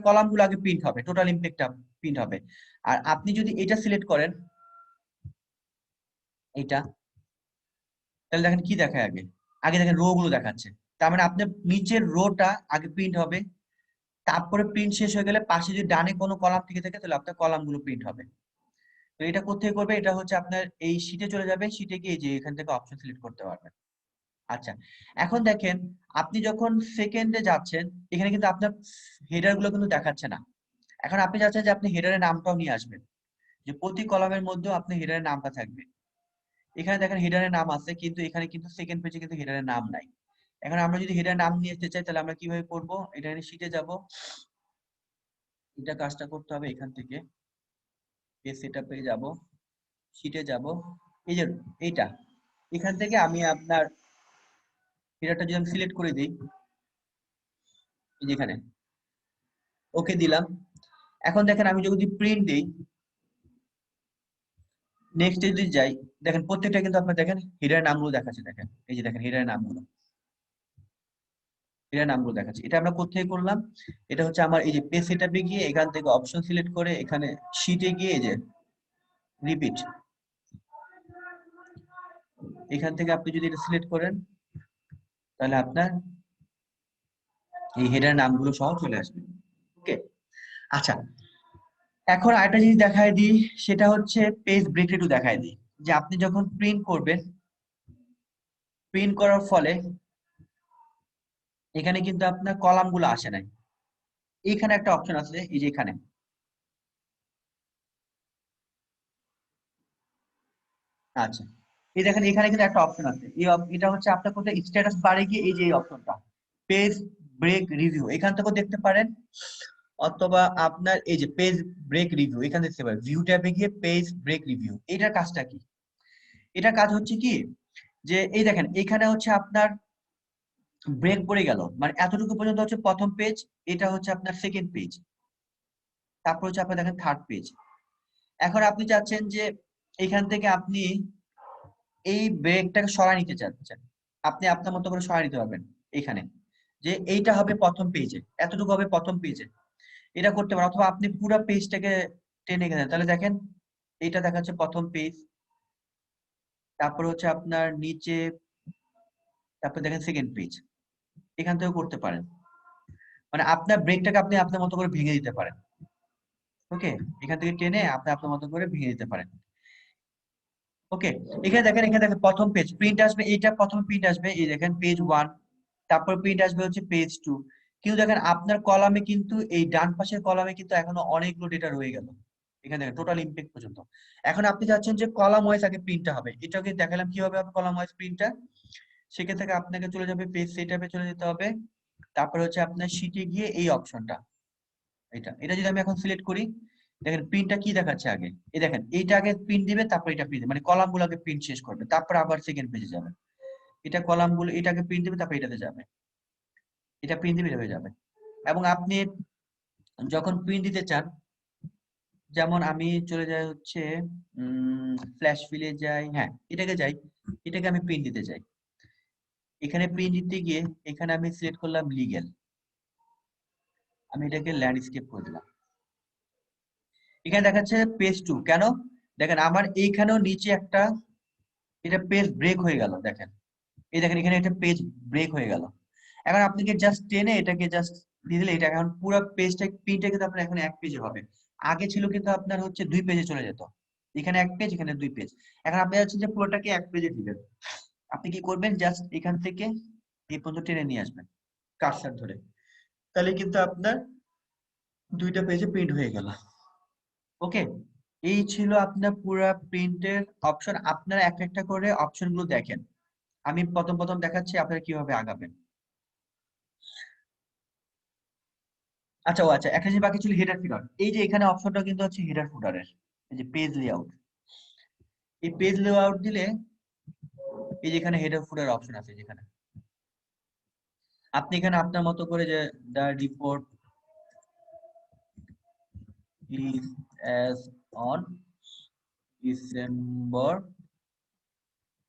কলামগুলো আগে প্রিন্ট হবে, টোটাল ইমপ্যাক্টটা প্রিন্ট হবে। আর আপনি যদি এটা সিলেক্ট করেন, এটা, তাহলে দেখেন কি দেখায় আগে, আগে দেখেন রো গুলো দেখাচ্ছে। তার মানে আপনার নিচের রোটা আগে প্রিন্ট হবে, তারপরে প্রিন্ট শেষ হয়ে গেলে পাশে যদি ডানে কোনো কলাম থেকে থাকে তাহলে আপনার কলাম গুলো প্রিন্ট হবে। তো এটা কোথায় করবে, এটা হচ্ছে আপনার এই শীটে চলে যাবে, শীটে গিয়ে যে এখান থেকে অপশন সিলেক্ট করতে পারবেন। আচ্ছা, এখন দেখেন আপনি যখন সেকেন্ডে যাচ্ছেন, এখানে কিন্তু আপনার হেডার গুলো কিন্তু দেখাচ্ছে না। এখন আপনি চাচ্ছেন যে আপনি হেডারের নামটাও নিয়ে আসবেন, যে প্রতি কলামের মধ্যেও আপনি হেডারের নামটা থাকবে। এখানে দেখেন হেডারের নাম আছে, কিন্তু এখানে কিন্তু সেকেন্ড পেজে কিন্তু হেডারের নাম নাই। এখন আমরা যদি হেডারের নাম নিয়ে আসতে চাই তাহলে আমরা কিভাবে করব, এটা শীটে যাব, এটা কাজটা করতে হবে এখান থেকে পেজ সেটআপে যাব, শীটে যাব, এই যে এইটা, এখান থেকে আমি আপনার হেডারটা যদি আমি সিলেক্ট করে দিই, এই যে এখানে ওকে দিলাম। এখন দেখেন আমি যদি প্রিন্ট দিই, নেক্সট যদি যাই, দেখেন প্রত্যেকটা কিন্তু আপনার দেখেন হিডারের নামগুলো দেখাচ্ছে। দেখেন এই যে দেখেন হিডারের নামগুলো, হিডারের নামগুলো দেখাচ্ছে। এটা আমরা কোথায় করলাম, এটা হচ্ছে আমার এই যে পেজ সেটআপে গিয়ে এখান থেকে অপশন সিলেক্ট করে এখানে শীটে গিয়ে এই যে রিপিট, এখান থেকে আপনি যদি এটা সিলেক্ট করেন তাহলে আপনার এই হেডার নামগুলো সহ চলে আসবে। ওকে, আচ্ছা, এখন আরেকটা জিনিস দেখায় দিই, সেটা হচ্ছে পেজ ব্রেক একটু দেখায় দিই। যে আপনি যখন প্রিন্ট করবেন, প্রিন্ট করার ফলে এখানে কিন্তু আপনার কলাম গুলো আসে নাই। এখানে একটা অপশন আছে, এই যে এখানে, আচ্ছা, এই দেখেন এখানে কিন্তু একটা অপশন আছে, এটা হচ্ছে আপনার কোথায় স্ট্যাটাস বারে গিয়ে এই যে এই অপশনটা পেজ ব্রেক রিভিউ এখান থেকেও দেখতে পারেন, অথবা আপনার এই যে পেজ ব্রেক রিভিউ এখানে দেখতে পারেন, ভিউ ট্যাবে গিয়ে পেজ ব্রেক রিভিউ। এটার কাজটা কি, এটার কাজ হচ্ছে কি, যে এই দেখেন এখানে হচ্ছে আপনার ব্রেক পড়ে গেল, মানে এতটুকু পর্যন্ত হচ্ছে প্রথম পেজ, এটা হচ্ছে আপনার সেকেন্ড পেজ, তারপর হচ্ছে আপনার দেখেন থার্ড পেজ। এখন আপনি চাচ্ছেন যে এখান থেকে আপনি এই ব্রেকটাকে সরায় নিতে চাচ্ছেন, আপনি আপনার মতো করে সরায় নিতে পারবেন। এখানে যে এইটা হবে প্রথম পেজে, এতটুকু হবে প্রথম পেজে, এটা করতে পারেন। অথবা আপনি পুরো পেজটাকে টেনে গেলেন, তাহলে দেখেন এইটা দেখাচ্ছে প্রথম পেজ, তারপর হচ্ছে আপনার নিচে, তারপর দেখেন সেকেন্ড পেজ, এখান থেকেও করতে পারেন। মানে আপনার ব্রেকটাকে আপনি আপনার মতো করে ভেঙে দিতে পারেন। ওকে, এখান থেকে টেনে আপনি আপনার মতো করে ভেঙে দিতে পারেন। ওকে, এখানে দেখেন প্রথম পেজ প্রিন্ট আসবে, এইটা প্রথম প্রিন্ট আসবে, এই দেখেন পেজ 1, তারপর প্রিন্ট আসবে হচ্ছে পেজ 2। কিন্তু দেখেন আপনার কলামে কিন্তু এই ডান পাশের কলামে কিন্তু এখনো অনেকগুলো ডেটা রয়ে গেল, এখানে দেখেন টোটাল ইমপ্যাক্ট পর্যন্ত। এখন আপনি চাচ্ছেন যে কলাম ওয়াইজ আগে প্রিন্টটা হবে, এটাকে দেখালাম কিভাবে হবে কলাম ওয়াইজ প্রিন্টটা। সেক্ষেত্রে থেকে আপনাকে চলে যাবে পেজ সেটআপে চলে যেতে হবে, তারপরে হচ্ছে আপনার শীটে গিয়ে এই অপশনটা, এটা যদি আমি এখন সিলেক্ট করি, দেখেন প্রিন্টটা কি দেখাচ্ছে আগে, এই দেখেন এইটা আগে প্রিন্ট দিবে, তারপর এটা প্রিন্ট, মানে কলাম গুলো আগে প্রিন্ট শেষ করবে, তারপর আবার সেকেন্ড পেজে যাবে। এটা কলাম গুলো এটাকে প্রিন্ট দিবে, তারপর এটাতে যাবে, এটা প্রিন্ট দিবে, এটা হয়ে যাবে। এবং আপনি যখন প্রিন্ট দিতে চান, যেমন আমি চলে যাই হচ্ছে ফ্ল্যাশ ফিলে যাই, হ্যাঁ এটাকে যাই, এটাকে আমি প্রিন্ট দিতে চাই। এখানে প্রিন্ট দিতে গিয়ে এখানে আমি সিলেক্ট করলাম লিগ্যাল, আমি এটাকে ল্যান্ডস্কেপ করে দিলাম। এখানে দেখাচ্ছে পেজ 2, কেন দেখেন আমার এইখানেও নিচে একটা এটা পেজ ব্রেক হয়ে গেল, দেখেন এই দেখেন এখানে একটা পেজ ব্রেক হয়ে গেল। এখন আপনাকে জাস্ট টেনে এটাকে জাস্ট দিয়ে দিলে এটা এখন পুরো পেজটা প্রিন্টে কিন্তু আপনার এখন এক পেজে হবে। আগে ছিল কিন্তু আপনার হচ্ছে 2 পেজে চলে যেত, এখানে 1 পেজ এখানে 2 পেজ। এখন আপনি হচ্ছে যে পুরোটাকে 1 পেজে দিবেন। আপনি কি করবেন, জাস্ট এখান থেকে এই পর্যন্ত টেনে নিয়ে আসবেন কার্সার ধরে, তাহলে কিন্তু আপনার 2টা পেজে প্রিন্ট হয়ে গেল। ওকে, এই ছিল আপনার পুরো প্রিন্টের অপশন। আপনারা একটা একটা করে অপশন গুলো দেখেন, আমি প্রথম প্রথম দেখাচ্ছি আপনারা কিভাবে আগাবেন। আচ্ছা ও আচ্ছা, একটা জিনিস বাকি ছিল, হেডার ফুটার। এই যে এখানে অপশনটা কিন্তু হচ্ছে হেডার ফুটারের, এই যে পেজ লেআউট। এই পেজ লেআউট দিলে এই যে এখানে হেডার ফুটার অপশন আছে যেখানে আপনি এখানে আপনার মতো করে যে the report is as on December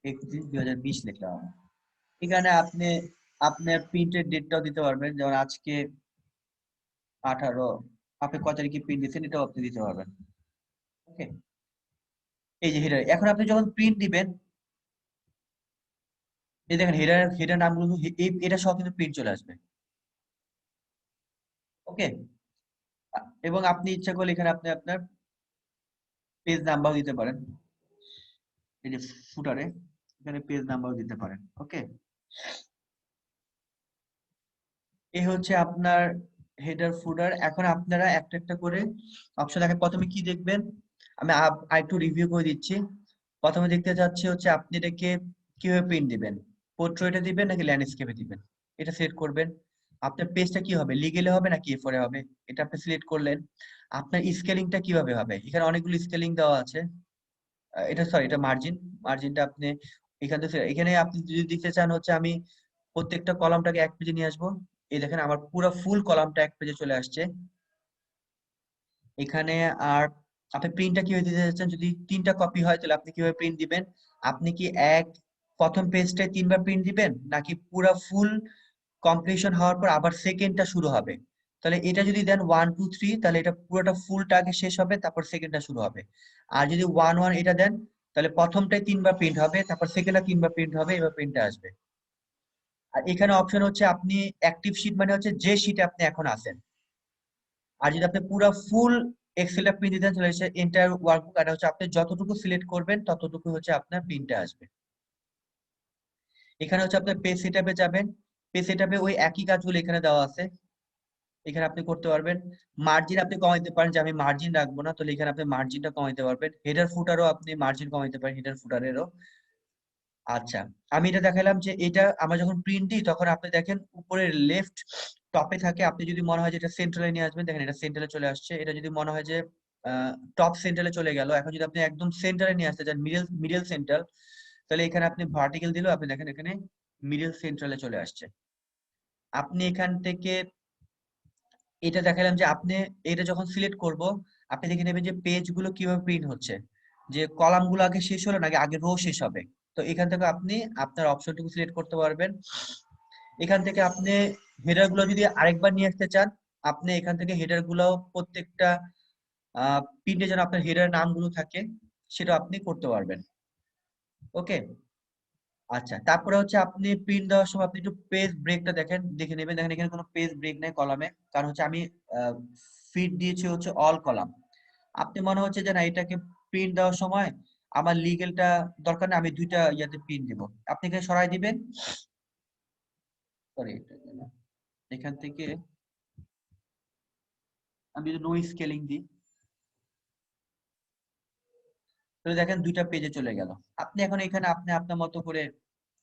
31, 2020 লিখলাম। এখানে আপনি আপনার প্রিন্টের ডেটটাও দিতে পারবেন, যেমন আজকে 18, আপনি কত তারিখে প্রিন্ট দিচ্ছেন এটাও আপনি দিতে পারবেন। ওকে, এই যে হেডার, এখন আপনি যখন প্রিন্ট দিবেন এই দেখেন হেডার হেডার নামগুলো এটা সহ কিন্তু প্রিন্ট চলে আসবে। ওকে, এবং আপনি ইচ্ছা করলে এখানে আপনি আপনার পেজ নাম্বার দিতে পারেন, এই যে ফুটারে এখানে পেজ নাম্বার দিতে পারেন। ওকে, এই হচ্ছে আপনার হেডার ফুটার। এখন আপনারা একটা একটা করে অপশন দেখেন, প্রথমে কি দেখবেন আমি আরেকটু রিভিউ করে দিচ্ছি। প্রথমে দেখতে যাচ্ছে হচ্ছে আপনি এটাকে কিভাবে প্রিন্ট দিবেন, পোর্ট্রেটে দিবেন নাকি ল্যান্ডস্কেপে দিবেন, এটা সিলেক্ট করবেন। আপনার পেজটা কি হবে, লিগেলে হবে নাকি এ4 হবে, এটা আপনি সিলেক্ট করলেন। আপনার স্কেলিংটা কিভাবে হবে, এখানে অনেকগুলো স্কেলিং দেওয়া আছে। এটা সরি, এটা মার্জিন, মার্জিনটা আপনি এখান থেকে এখানে আপনি যদি দিতে চান হচ্ছে আমি প্রত্যেকটা কলামটাকে 1 পেজে নিয়ে আসবো। এই দেখেন আমার পুরো ফুল কলামটা 1 পেজে চলে আসছে এখানে। আর আপনি প্রিন্টটা কিভাবে দিতে চাচ্ছেন, যদি 3টা কপি হয় তাহলে আপনি কিভাবে প্রিন্ট দিবেন, আপনি কি প্রথম পেজটায় 3বার প্রিন্ট দিবেন নাকি পুরো ফুল কমপ্লিশন হওয়ার পর আবার সেকেন্ডটা শুরু হবে। তাহলে এটা যদি দেন 1 2 3 তাহলে এটা পুরোটা ফুলটা আগে শেষ হবে তারপর সেকেন্ডটা শুরু হবে। আর যদি 1 1 এটা দেন তাহলে প্রথমটাই 3বার প্রিন্ট হবে তারপর সেকেন্ডটা 3বার প্রিন্ট হবে, এবার প্রিন্টটা আসবে। আর এখানে অপশন হচ্ছে আপনি অ্যাক্টিভ শিট মানে হচ্ছে যে শিটে আপনি এখন আছেন। আর যদি আপনি পুরো ফুল এক্সেলটা প্রিন্ট দিতে চান তাহলে হচ্ছে এন্টায়ার ওয়ার্কবুক, আর হচ্ছে আপনি যতটুকু সিলেক্ট করবেন ততটুকু হচ্ছে আপনার প্রিন্টে আসবে। এখানে হচ্ছে আপনার পেজ সেটআপে যাবেন, পেজ সেটআপে ওই একই কাজগুলো এখানে দেওয়া আছে, এখানে আপনি করতে পারবেন। মার্জিন আপনি কমাইতে পারেন, যে আমি মার্জিন রাখবো না, তাহলে এখানে আপনি মার্জিনটা কমাইতে পারবেন। হেডার ফুটারও আপনি মার্জিন কমাইতে পারেন, হেডার ফুটারেরও। আচ্ছা, আমি এটা দেখালাম যে এটা আমরা যখন প্রিন্ট দিই তখন আপনি দেখেন উপরের লেফট টপে থাকে, আপনি যদি মনে হয় যে এটা সেন্ট্রালে নিয়ে আসবেন, দেখেন এটা সেন্ট্রালে চলে আসছে। এটা যদি মনে হয় যে টপ সেন্ট্রালে চলে গেল, এখন যদি আপনি একদম সেন্টারে নিয়ে আসতে চান, মিডল মিডল সেন্ট্রাল, তাহলে এখানে আপনি ভার্টিক্যাল দিলেও আপনি দেখেন এখানে মিডল সেন্ট্রালে চলে আসছে। আপনি এখান থেকে এটা দেখালাম যে আপনি এটা যখন সিলেক্ট করব আপনি দেখে নেবেন যে পেজ গুলো কিভাবে প্রিন্ট হচ্ছে, যে কলাম গুলো আগে শেষ হলো নাকি আগে রো শেষ হবে। তো এখান থেকে আপনি আপনার অপশনটুকু সিলেক্ট করতে পারবেন। এখান থেকে আপনি হেডার গুলো যদি আরেকবার নিয়ে আসতে চান, আপনি এখান থেকে হেডার গুলো প্রত্যেকটা প্রিন্টে যেন আপনার হেডার নামগুলো থাকে সেটা আপনি করতে পারবেন। ওকে, আচ্ছা তারপরে হচ্ছে আপনি প্রিন্ট দেওয়ার সময় আপনি একটু পেজ ব্রেকটা দেখে নেবেন, দেখেন এখানে কোনো পেজ ব্রেক নাই কলামে, কারণ হচ্ছে আমি ফিট দিয়েছি হচ্ছে অল কলাম। আপনি মনে হচ্ছে যে না এটাকে প্রিন্ট দেওয়ার সময় আমার লিগেলটা দরকার নেই, আমি 2টা ইয়াতে প্রিন্ট দিব, আপনি এখানে সরাই দিবেন। সরি, এখান থেকে আমি যদি নো স্কেলিং দিই তাহলে দেখেন 2টা পেজে চলে গেল। আপনি এখন এখানে আপনি আপনার মতো করে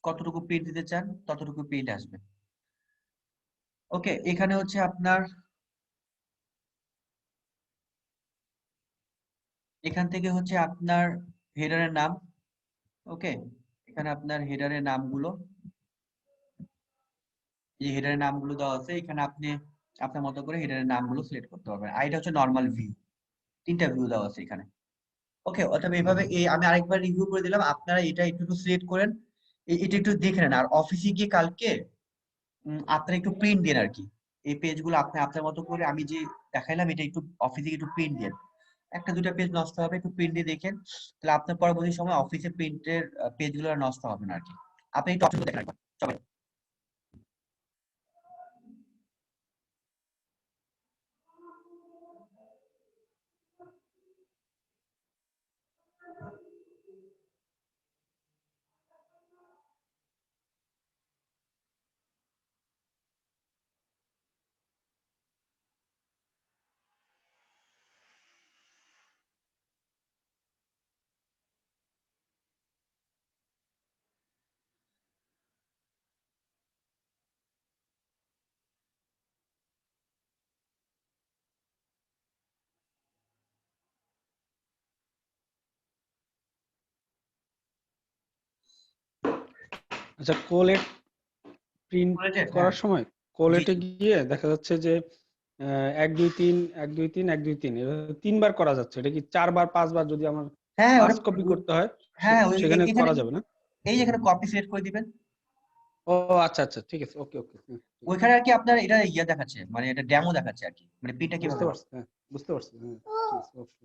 কতটুকু প্রিন্ট দিতে চান ততটুকু প্রিন্ট আসবে। ওকে, এখানে হচ্ছে আপনার এখান থেকে হচ্ছে আপনার হেডারের নাম। ওকে, এখানে আপনার হেডারের নামগুলো, এই হেডারের নামগুলো দেওয়া আছে, এখানে আপনি আপনার মতো করে হেডারের নামগুলো সিলেক্ট করতে পারবেন। আর এটা হচ্ছে নরমাল ভিউ, 3টা ভিউ দেওয়া আছে এখানে। ওকে, অথবা এইভাবে আমি আরেকবার রিভিউ করে দিলাম, আপনারা এটা একটু একটু সিলেক্ট করেন, এটা একটু দেখে নেন। আর অফিসে গিয়ে কালকে আপনারা একটু প্রিন্ট দিন আর কি, এই পেজগুলো আপনি আপনার মতো করে আমি যে দেখাইলাম এটা একটু অফিসে একটু প্রিন্ট দেন, একটা দুটা পেজ নষ্ট হবে, একটু প্রিন্ট দিয়ে দেখেন, তাহলে আপনার পরবর্তী সময় অফিসে প্রিন্টের পেজগুলো আর নষ্ট হবে না আর কি। আপনি একটু অপশন দেখেন একবার। চলেন। আচ্ছা, কোলেট প্রিন্ট বুলেটেড, হ্যাঁ। করার সময় জি কোলেটে জি। গিয়ে দেখা যাচ্ছে যে 1 2 3 1 2 3 1 2 3 এভাবে 3 বার করা যাচ্ছে। এটা কি 4 বার 5 বার যদি আমার হ্যাঁ ওটা, ফার্স্ট কপি করতে হয় হ্যাঁ সেখানে এখানে, করা যাবে না? এই যে এখানে কপি সিলেক্ট করে দিবেন। ও আচ্ছা আচ্ছা, ঠিক আছে, ওকে ওকে, ঠিক আছে। ওইখানে আর কি আপনার এটা ইয়ে দেখাচ্ছে, মানে এটা ডেমো দেখাচ্ছে আর কি, মানে প্রিন্টটা কিভাবে বুঝতে হবে। পারছি, হ্যাঁ, বুঝতে পারছি, হ্যাঁ, ঠিক আছে, ওকে।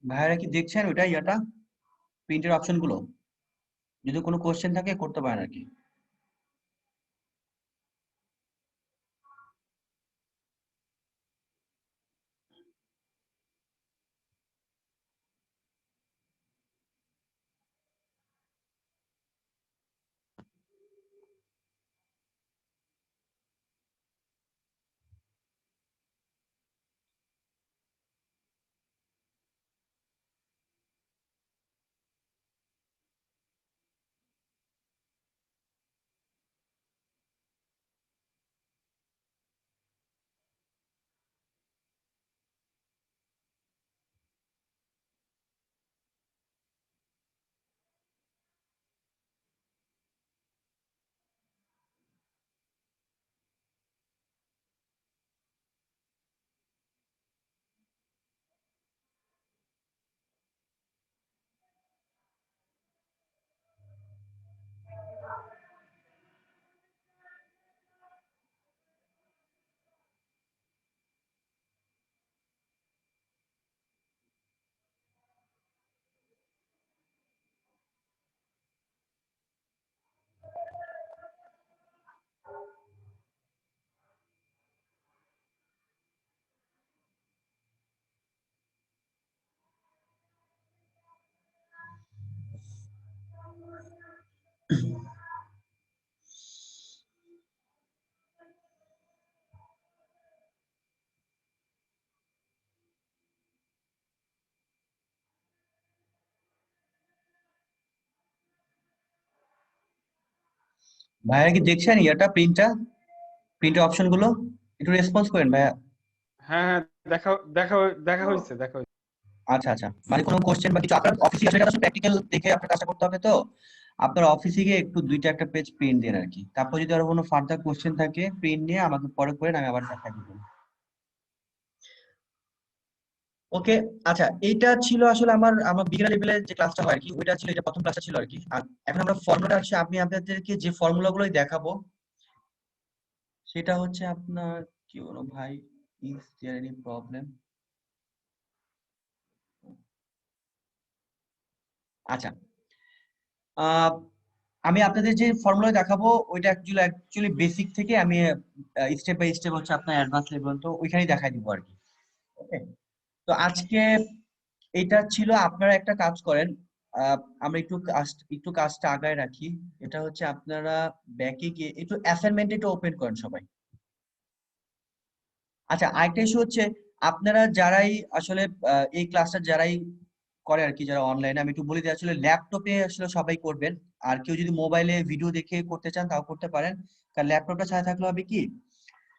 ভাইয়ারা কি দেখছেন ওইটা ইয়াটা প্রিন্টের অপশন গুলো? যদি কোনো কোশ্চেন থাকে করতে পারেন আর কি। ভাইয়ারা কি দেখছেন ইয়াটা প্রিন্টের অপশন গুলো? একটু রেসপন্স করেন ভাইয়া। হ্যাঁ হ্যাঁ, দেখা দেখা দেখা হয়েছে, দেখা হয়েছে। আচ্ছা আচ্ছা, মানে কোনো কোশ্চেন বা কিছু আপনার অফিসে আসলে আসলে প্র্যাকটিক্যাল দেখে আপনার কাজটা করতে হবে তো। আপনার অফিসে গিয়ে একটু দুইটা একটা পেজ প্রিন্ট দেন আর কি, তারপর যদি আরো কোনো ফার্দার কোশ্চেন থাকে প্রিন্ট নিয়ে আমাকে পরে করেন, আমি আবার দেখা দিব। ওকে। আচ্ছা, এইটা ছিল আসলে আমার আমার বিগিনার লেভেলের যে ক্লাসটা হয় আর কি, ওইটা ছিল, এটা প্রথম ক্লাসটা ছিল আর কি। আর এখন আমরা ফর্মুলা আসছে, আমি আপনাদেরকে যে ফর্মুলা গুলোই দেখাবো সেটা হচ্ছে আপনার, কি বলো ভাই, ইজ দেয়ার এনি প্রবলেম? আচ্ছা, আহ আমি আপনাদের যে ফর্মুলা দেখাবো ওইটা অ্যাকচুয়ালি বেসিক থেকে আমি স্টেপ বাই স্টেপ হচ্ছে আপনার অ্যাডভান্স লেভেল, তো ওইখানেই দেখাই দিব আর কি। ওকে। তো আজকে এটা ছিল, আপনারা একটা কাজ করেন, আমরা একটু কাজটা আগায় রাখি। এটা হচ্ছে আপনারা ব্যাকে গিয়ে একটু অ্যাসাইনমেন্ট একটু ওপেন করেন সবাই। আচ্ছা, আরেকটা ইস্যু হচ্ছে, আপনারা যারাই আসলে এই ক্লাসটা যারাই করে আর কি, যারা অনলাইনে, আমি একটু বলে দিই আসলে ল্যাপটপে আসলে সবাই করবেন। আর কেউ যদি মোবাইলে ভিডিও দেখে করতে চান তাও করতে পারেন। কারণ ল্যাপটপটা ছাড়া থাকলে হবে কি,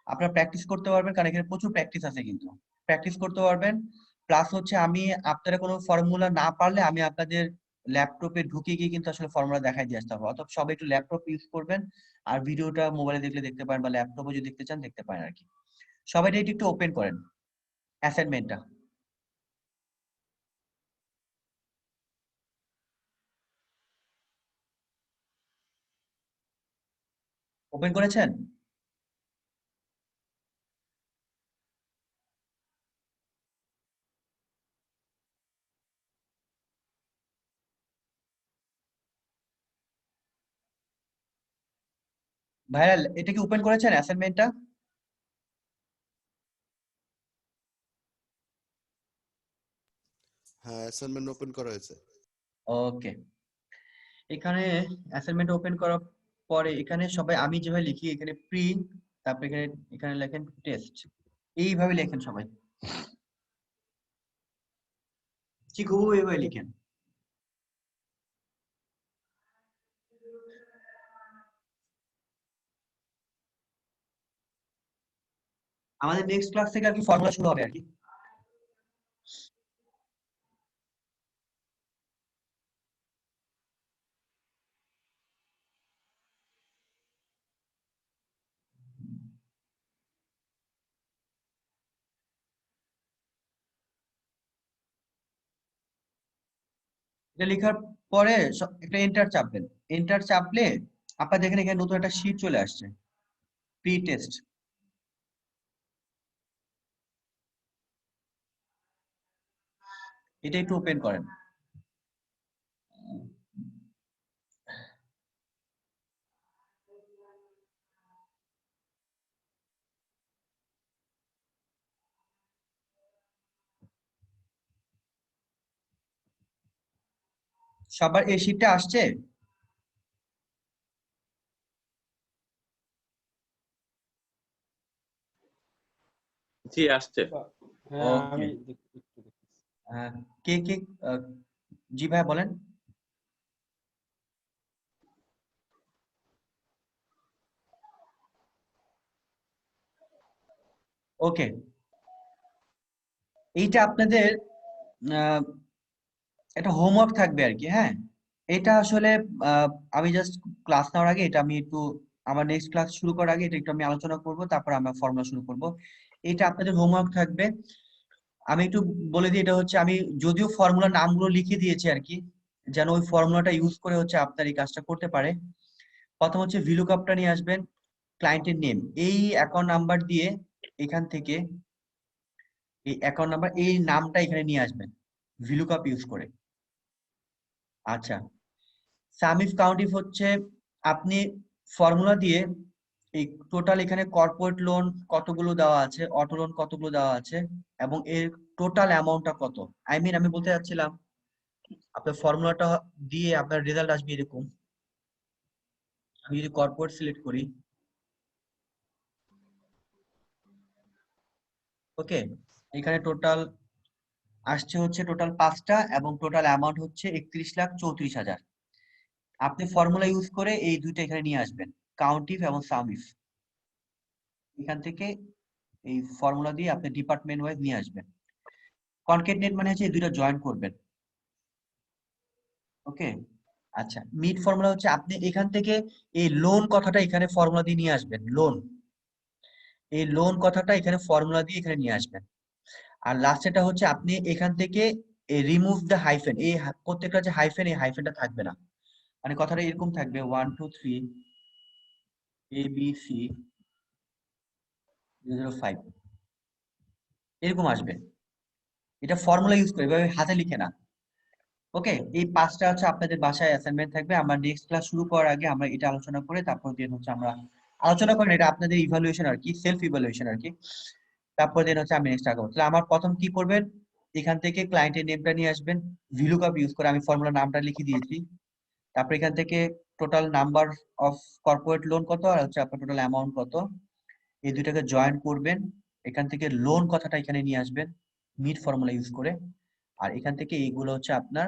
আপনারা প্র্যাকটিস করতে পারবেন, কারণ এখানে প্রচুর প্র্যাকটিস আছে, কিন্তু প্র্যাকটিস করতে পারবেন। প্লাস হচ্ছে আমি আপনারা কোনো ফর্মুলা না পারলে আমি আপনাদের ল্যাপটপে ঢুকে গিয়ে কিন্তু আসলে ফর্মুলা দেখাই দিয়ে আসতে হবে। অর্থাৎ সবাই একটু ল্যাপটপ ইউজ করবেন, আর ভিডিওটা মোবাইলে দেখলে দেখতে পারেন, বা ল্যাপটপে যদি দেখতে চান দেখতে পারেন আর কি। সবাই এটা একটু ওপেন করেন, অ্যাসাইনমেন্টটা ওপেন করেছেন? ভাইরাল, এটা কি ওপেন করেছেন অ্যাসাইনমেন্টটা? হ্যাঁ, অ্যাসাইনমেন্ট ওপেন করা হয়েছে। ওকে। এখানে অ্যাসাইনমেন্ট ওপেন করার পরে এখানে সবাই আমি যেভাবে লিখি, এখানে প্রিন্ট, তারপরে এখানে এখানে লেখেন টেস্ট, এইভাবে লেখেন সবাই, ঠিক হুবহু এইভাবে লিখেন। আমাদের নেক্সট ক্লাস থেকে আর কি ফর্মুলা শুরু হবে আর কি। এটা লেখার পরে একটা এন্টার চাপবেন। এন্টার চাপলে আপনার দেখেন এখানে নতুন একটা শীট চলে আসছে, প্রি টেস্ট। এটা একটু ওপেন করেন। সবার এই শীটটা আসছে? জি আসছে। হ্যাঁ ওকে। আমি একটু দেখতেছি। কে কে জি ভাই বলেন। ওকে, এইটা আপনাদের আহ, একটা হোমওয়ার্ক থাকবে আর কি। হ্যাঁ, এটা আসলে আহ, আমি জাস্ট ক্লাস নেওয়ার আগে এটা আমি একটু আমার নেক্সট ক্লাস শুরু করার আগে এটা একটু আমি আলোচনা করব, তারপর আমরা ফর্মুলা শুরু করব। এটা আপনাদের হোমওয়ার্ক থাকবে। আমি একটু বলে দিই, এটা হচ্ছে আমি যদিও ফর্মুলা নামগুলো লিখে দিয়েছি আর কি, যেন ওই ফর্মুলাটা ইউজ করে হচ্ছে আপনার এই কাজটা করতে পারে। প্রথম হচ্ছে ভিলুকাপটা নিয়ে আসবেন, ক্লায়েন্টের নেম, এই অ্যাকাউন্ট নাম্বার দিয়ে এখান থেকে এই অ্যাকাউন্ট নাম্বার এই নামটা এখানে নিয়ে আসবেন ভিলুকাপ ইউজ করে। আচ্ছা, সাম ইফ কাউন্ট ইফ হচ্ছে আপনি ফর্মুলা দিয়ে এই টোটাল এখানে কর্পোরেট লোন কতগুলো দেওয়া আছে, অটো লোন কতগুলো দেওয়া আছে, এবং এর টোটাল অ্যামাউন্টটা কত। আমি বলতে চাচ্ছিলাম আপনার ফর্মুলাটা দিয়ে আপনার রেজাল্ট আসবে এরকম। আমি যদি কর্পোরেট সিলেক্ট করি, ওকে, এখানে টোটাল আসছে হচ্ছে টোটাল 5টা এবং টোটাল অ্যামাউন্ট হচ্ছে 31,34,000। আপনি ফর্মুলা ইউজ করে এই দুইটা এখানে নিয়ে আসবেন, কাউন্ট ইফ এবং সাম ইফ। এখান থেকে এই ফর্মুলা দিয়ে আপনি ডিপার্টমেন্ট ওয়াইজ নিয়ে আসবেন। কনকেটনেট মানে হচ্ছে এই দুইটা জয়েন করবেন। ওকে, আচ্ছা, মিড ফর্মুলা হচ্ছে আপনি এখান থেকে এই লোন কথাটা এখানে ফর্মুলা দিয়ে নিয়ে আসবেন। লোন, এই লোন কথাটা এখানে ফর্মুলা দিয়ে এখানে নিয়ে আসবেন। আর লাস্টেটা হচ্ছে আপনি এখান থেকে রিমুভ দ্য হাইফেন, এই প্রত্যেকটা যে হাইফেন, এই হাইফেনটা থাকবে না। মানে কথাটা এরকম থাকবে 1 2 3 ABC 005 এরকম আসবে। এটা ফর্মুলা ইউজ করে, এভাবে হাতে লিখে না। ওকে, এই 5টা হচ্ছে আপনাদের বাসায় অ্যাসাইনমেন্ট থাকবে। আমরা নেক্সট ক্লাস শুরু করার আগে আমরা এটা আলোচনা করে তারপর দিন হচ্ছে আমরা আলোচনা করেন, এটা আপনাদের ইভালুয়েশন আর কি, সেলফ ইভালুয়েশন আর কি। তারপর দিন হচ্ছে আমি নেক্সট আগাবো। তাহলে আমার প্রথম কি করবেন, এখান থেকে ক্লায়েন্টের নেমটা নিয়ে আসবেন, ভিলুকাপ ইউজ করে আমি ফর্মুলা নামটা লিখে দিয়েছি। তারপর এখান থেকে total number of corporate loan কত আর হচ্ছে আপনার টোটাল অ্যামাউন্ট কত, এই দুইটাকে জয়েন করবেন। এখান থেকে লোন কথাটা এখানে নিয়ে আসবেন মিড ফর্মুলা ইউজ করে। আর এখান থেকে এইগুলো হচ্ছে আপনার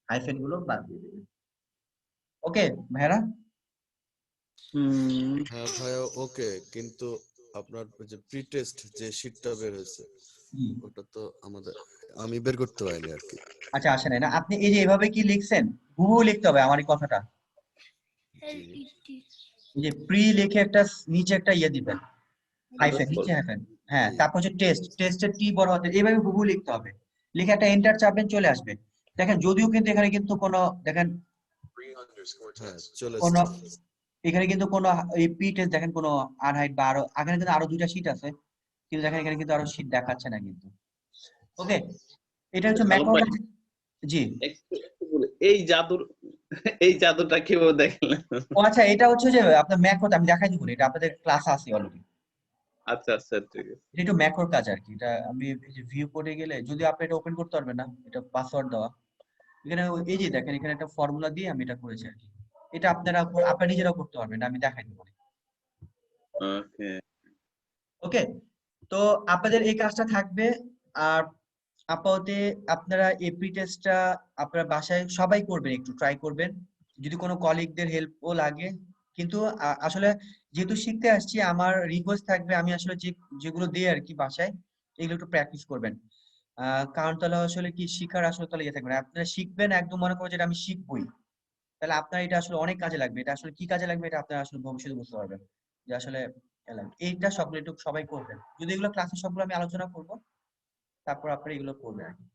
হাইফেন গুলো বাদ দিয়ে দেবেন। ওকে ভাইরা? হ্যাঁ ভাইয়া ওকে, কিন্তু আপনার ওই যে প্রি টেস্ট যে শীটটা বের হয়েছে ওটা তো আমি বের করতে পারিনি আর কি। আচ্ছা, আসে নাই না আপনি? এই যে এভাবে কি লিখছেন, হুবহু লিখতে হবে আমার এই কথাটা। এই যে প্রি লিখে একটা নিচে একটা ইয়ে দিবেন, হাইফেন, নিচে হাইফেন। হ্যাঁ, জি। তারপর হচ্ছে টেস্ট, টেস্টের টি বড় হাতে এইভাবে হুবহু লিখতে হবে। লিখে একটা এন্টার চাপবেন, চলে আসবে। দেখেন যদিও কিন্তু এখানে কিন্তু কোনো দেখেন হ্যাঁ চলে কোনো এসেছে। এখানে কিন্তু কোনো এই পি টেস্ট দেখেন কোনো আনহাইড বা আরো এখানে কিন্তু আরো দুইটা শীট আছে, কিন্তু দেখেন এখানে কিন্তু আরো শীট দেখাচ্ছে না কিন্তু। ওকে, এটা হচ্ছে সালম ম্যাক্রো। ভাই জি, একটু বলে এই জাদুটা কিভাবে দেখলেন? ও আচ্ছা, এটা হচ্ছে যে আপনার ম্যাক্রোতে আমি দেখাই দিব, এটা আপনাদের ক্লাস আছে অলরেডি। আচ্ছা আচ্ছা ঠিক আছে। এটা একটু ম্যাক্রোর কাজ আর কি। এটা আমি এই যে ভিউ কোডে গেলে যদি আপনি এটা ওপেন করতে পারবেন না, এটা পাসওয়ার্ড দেওয়া। এখানে এই যে দেখেন এখানে একটা ফর্মুলা দিয়ে আমি এটা করেছি আর কি। এটা আপনারা নিজেরাও করতে পারবেন, আমি দেখাই দিব। ওকে। ওকে, তো আপনাদের এই কাজটা থাকবে। আর আপাতত আপনারা এই প্রি টেস্টটা আপনারা বাসায় সবাই করবেন, একটু ট্রাই করবেন। যদি কোনো কলিগদের হেল্পও লাগে, কিন্তু আসলে যেহেতু শিখতে আসছি আমার রিকোয়েস্ট থাকবে, আমি আসলে যেগুলো দিই আর কি বাসায়, এগুলো একটু প্র্যাকটিস করবেন। কারণ তাহলে আসলে কি শিখার আসলে তাহলে ইয়ে থাকবে না। আপনারা শিখবেন একদম মনে করো যেটা আমি শিখবই, তাহলে আপনার এটা আসলে অনেক কাজে লাগবে। এটা আসলে কি কাজে লাগবে এটা আপনারা আসলে ভবিষ্যতে বুঝতে পারবেন যে আসলে এইটা সবগুলো একটু সবাই করবেন। যদি এগুলো ক্লাসে সবগুলো আমি আলোচনা করব, তারপর আপনারা এগুলো করবেন আর কি।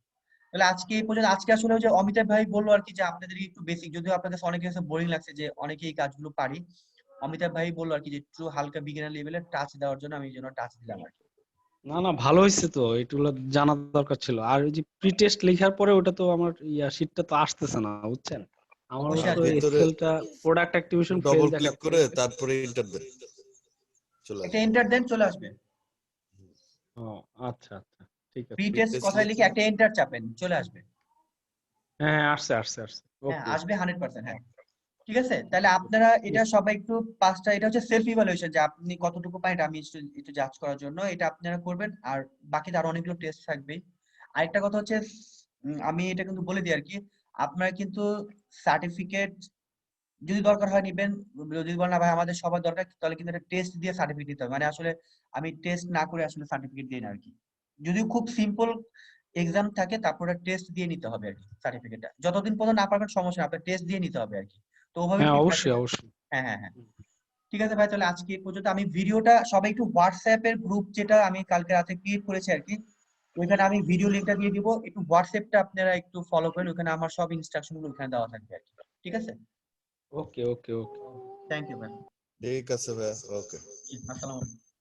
তাহলে আজকে এই পর্যন্ত। আজকে আসলে ওই যে অমিতাভ ভাই বললো আর কি যে আপনাদের একটু বেসিক, যদিও আপনাদের কাছে অনেকের কাছে বোরিং লাগছে যে অনেকে এই কাজগুলো পারি, অমিতাভ ভাই বললো আর কি যে একটু হালকা বিগিনার লেভেলে টাচ দেওয়ার জন্য আমি যেন টাচ দিলাম আর কি। না না, ভালো হয়েছে তো, এগুলো জানার দরকার ছিল। আর ওই যে প্রি টেস্ট লেখার পরে ওটা তো আমার শীটটা তো আসতেছে না, বুঝছেন? আমার অবশ্যই তো আসবে। ভিতরে এক্সেলটা product activation fail double click দেখাচ্ছে। করে তারপরে এন্টার দেন, চলে একটা আসবে। এন্টার দেন, চলে আসবে। ও আচ্ছা আচ্ছা, ঠিক আছে। প্রি প্রি টেস্ট টেস্ট কথায় লিখে লিখে একটা এন্টার চাপেন, চলে আসবে। হ্যাঁ হ্যাঁ, আসছে আসছে আসছে। হ্যাঁ, ওকে আসবে 100%। হ্যাঁ, ঠিক আছে। তাহলে আপনারা এটা সবাই একটু পাঁচটা, এটা হচ্ছে সেলফ ইভালুয়েশন, যে আপনি কতটুকু পারেন এটা আমি একটু জাজ করার জন্য এটা আপনারা করবেন। আর বাকি আরো অনেকগুলো টেস্ট থাকবে। আরেকটা কথা হচ্ছে, আমি এটা কিন্তু বলে দিই আর কি, আপনারা কিন্তু সার্টিফিকেট যদি দরকার হয় নিবেন, যদি বলেন না ভাই আমাদের সবার দরকার, তাহলে কিন্তু একটা টেস্ট দিয়ে সার্টিফিকেট দিতে হবে। মানে আসলে আমি টেস্ট না করে আসলে সার্টিফিকেট দিই না আর কি। যদি খুব সিম্পল এক্সাম থাকে তারপরে টেস্ট দিয়ে নিতে হবে আর কি সার্টিফিকেটটা। যতদিন পর্যন্ত না পারবেন সমস্যা নেই, আপনার টেস্ট দিয়ে নিতে হবে আর কি। তো ওভাবে হ্যাঁ, প্রিপারেশন অবশ্যই নেন। অবশ্যই। হ্যাঁ হ্যাঁ হ্যাঁ, ঠিক আছে ভাই, তাহলে আজকে এই পর্যন্ত। আমি ভিডিওটা সবাই একটু হোয়াটসঅ্যাপের গ্রুপ যেটা আমি কালকে রাতে ক্রিয়েট করেছি আর কি, ওইখানে আমি ভিডিও লিংকটা দিয়ে দিব, একটু হোয়াটসঅ্যাপটা আপনারা একটু ফলো করেন, ওখানে আমার সব ইনস্ট্রাকশন গুলো ওখানে দেওয়া থাকবে আর কি। ঠিক আছে, ওকে ওকে ওকে। থ্যাংক ইউ ভাই। ঠিক আছে ভাইয়া, ওকে। আসসালামু আলাইকুম।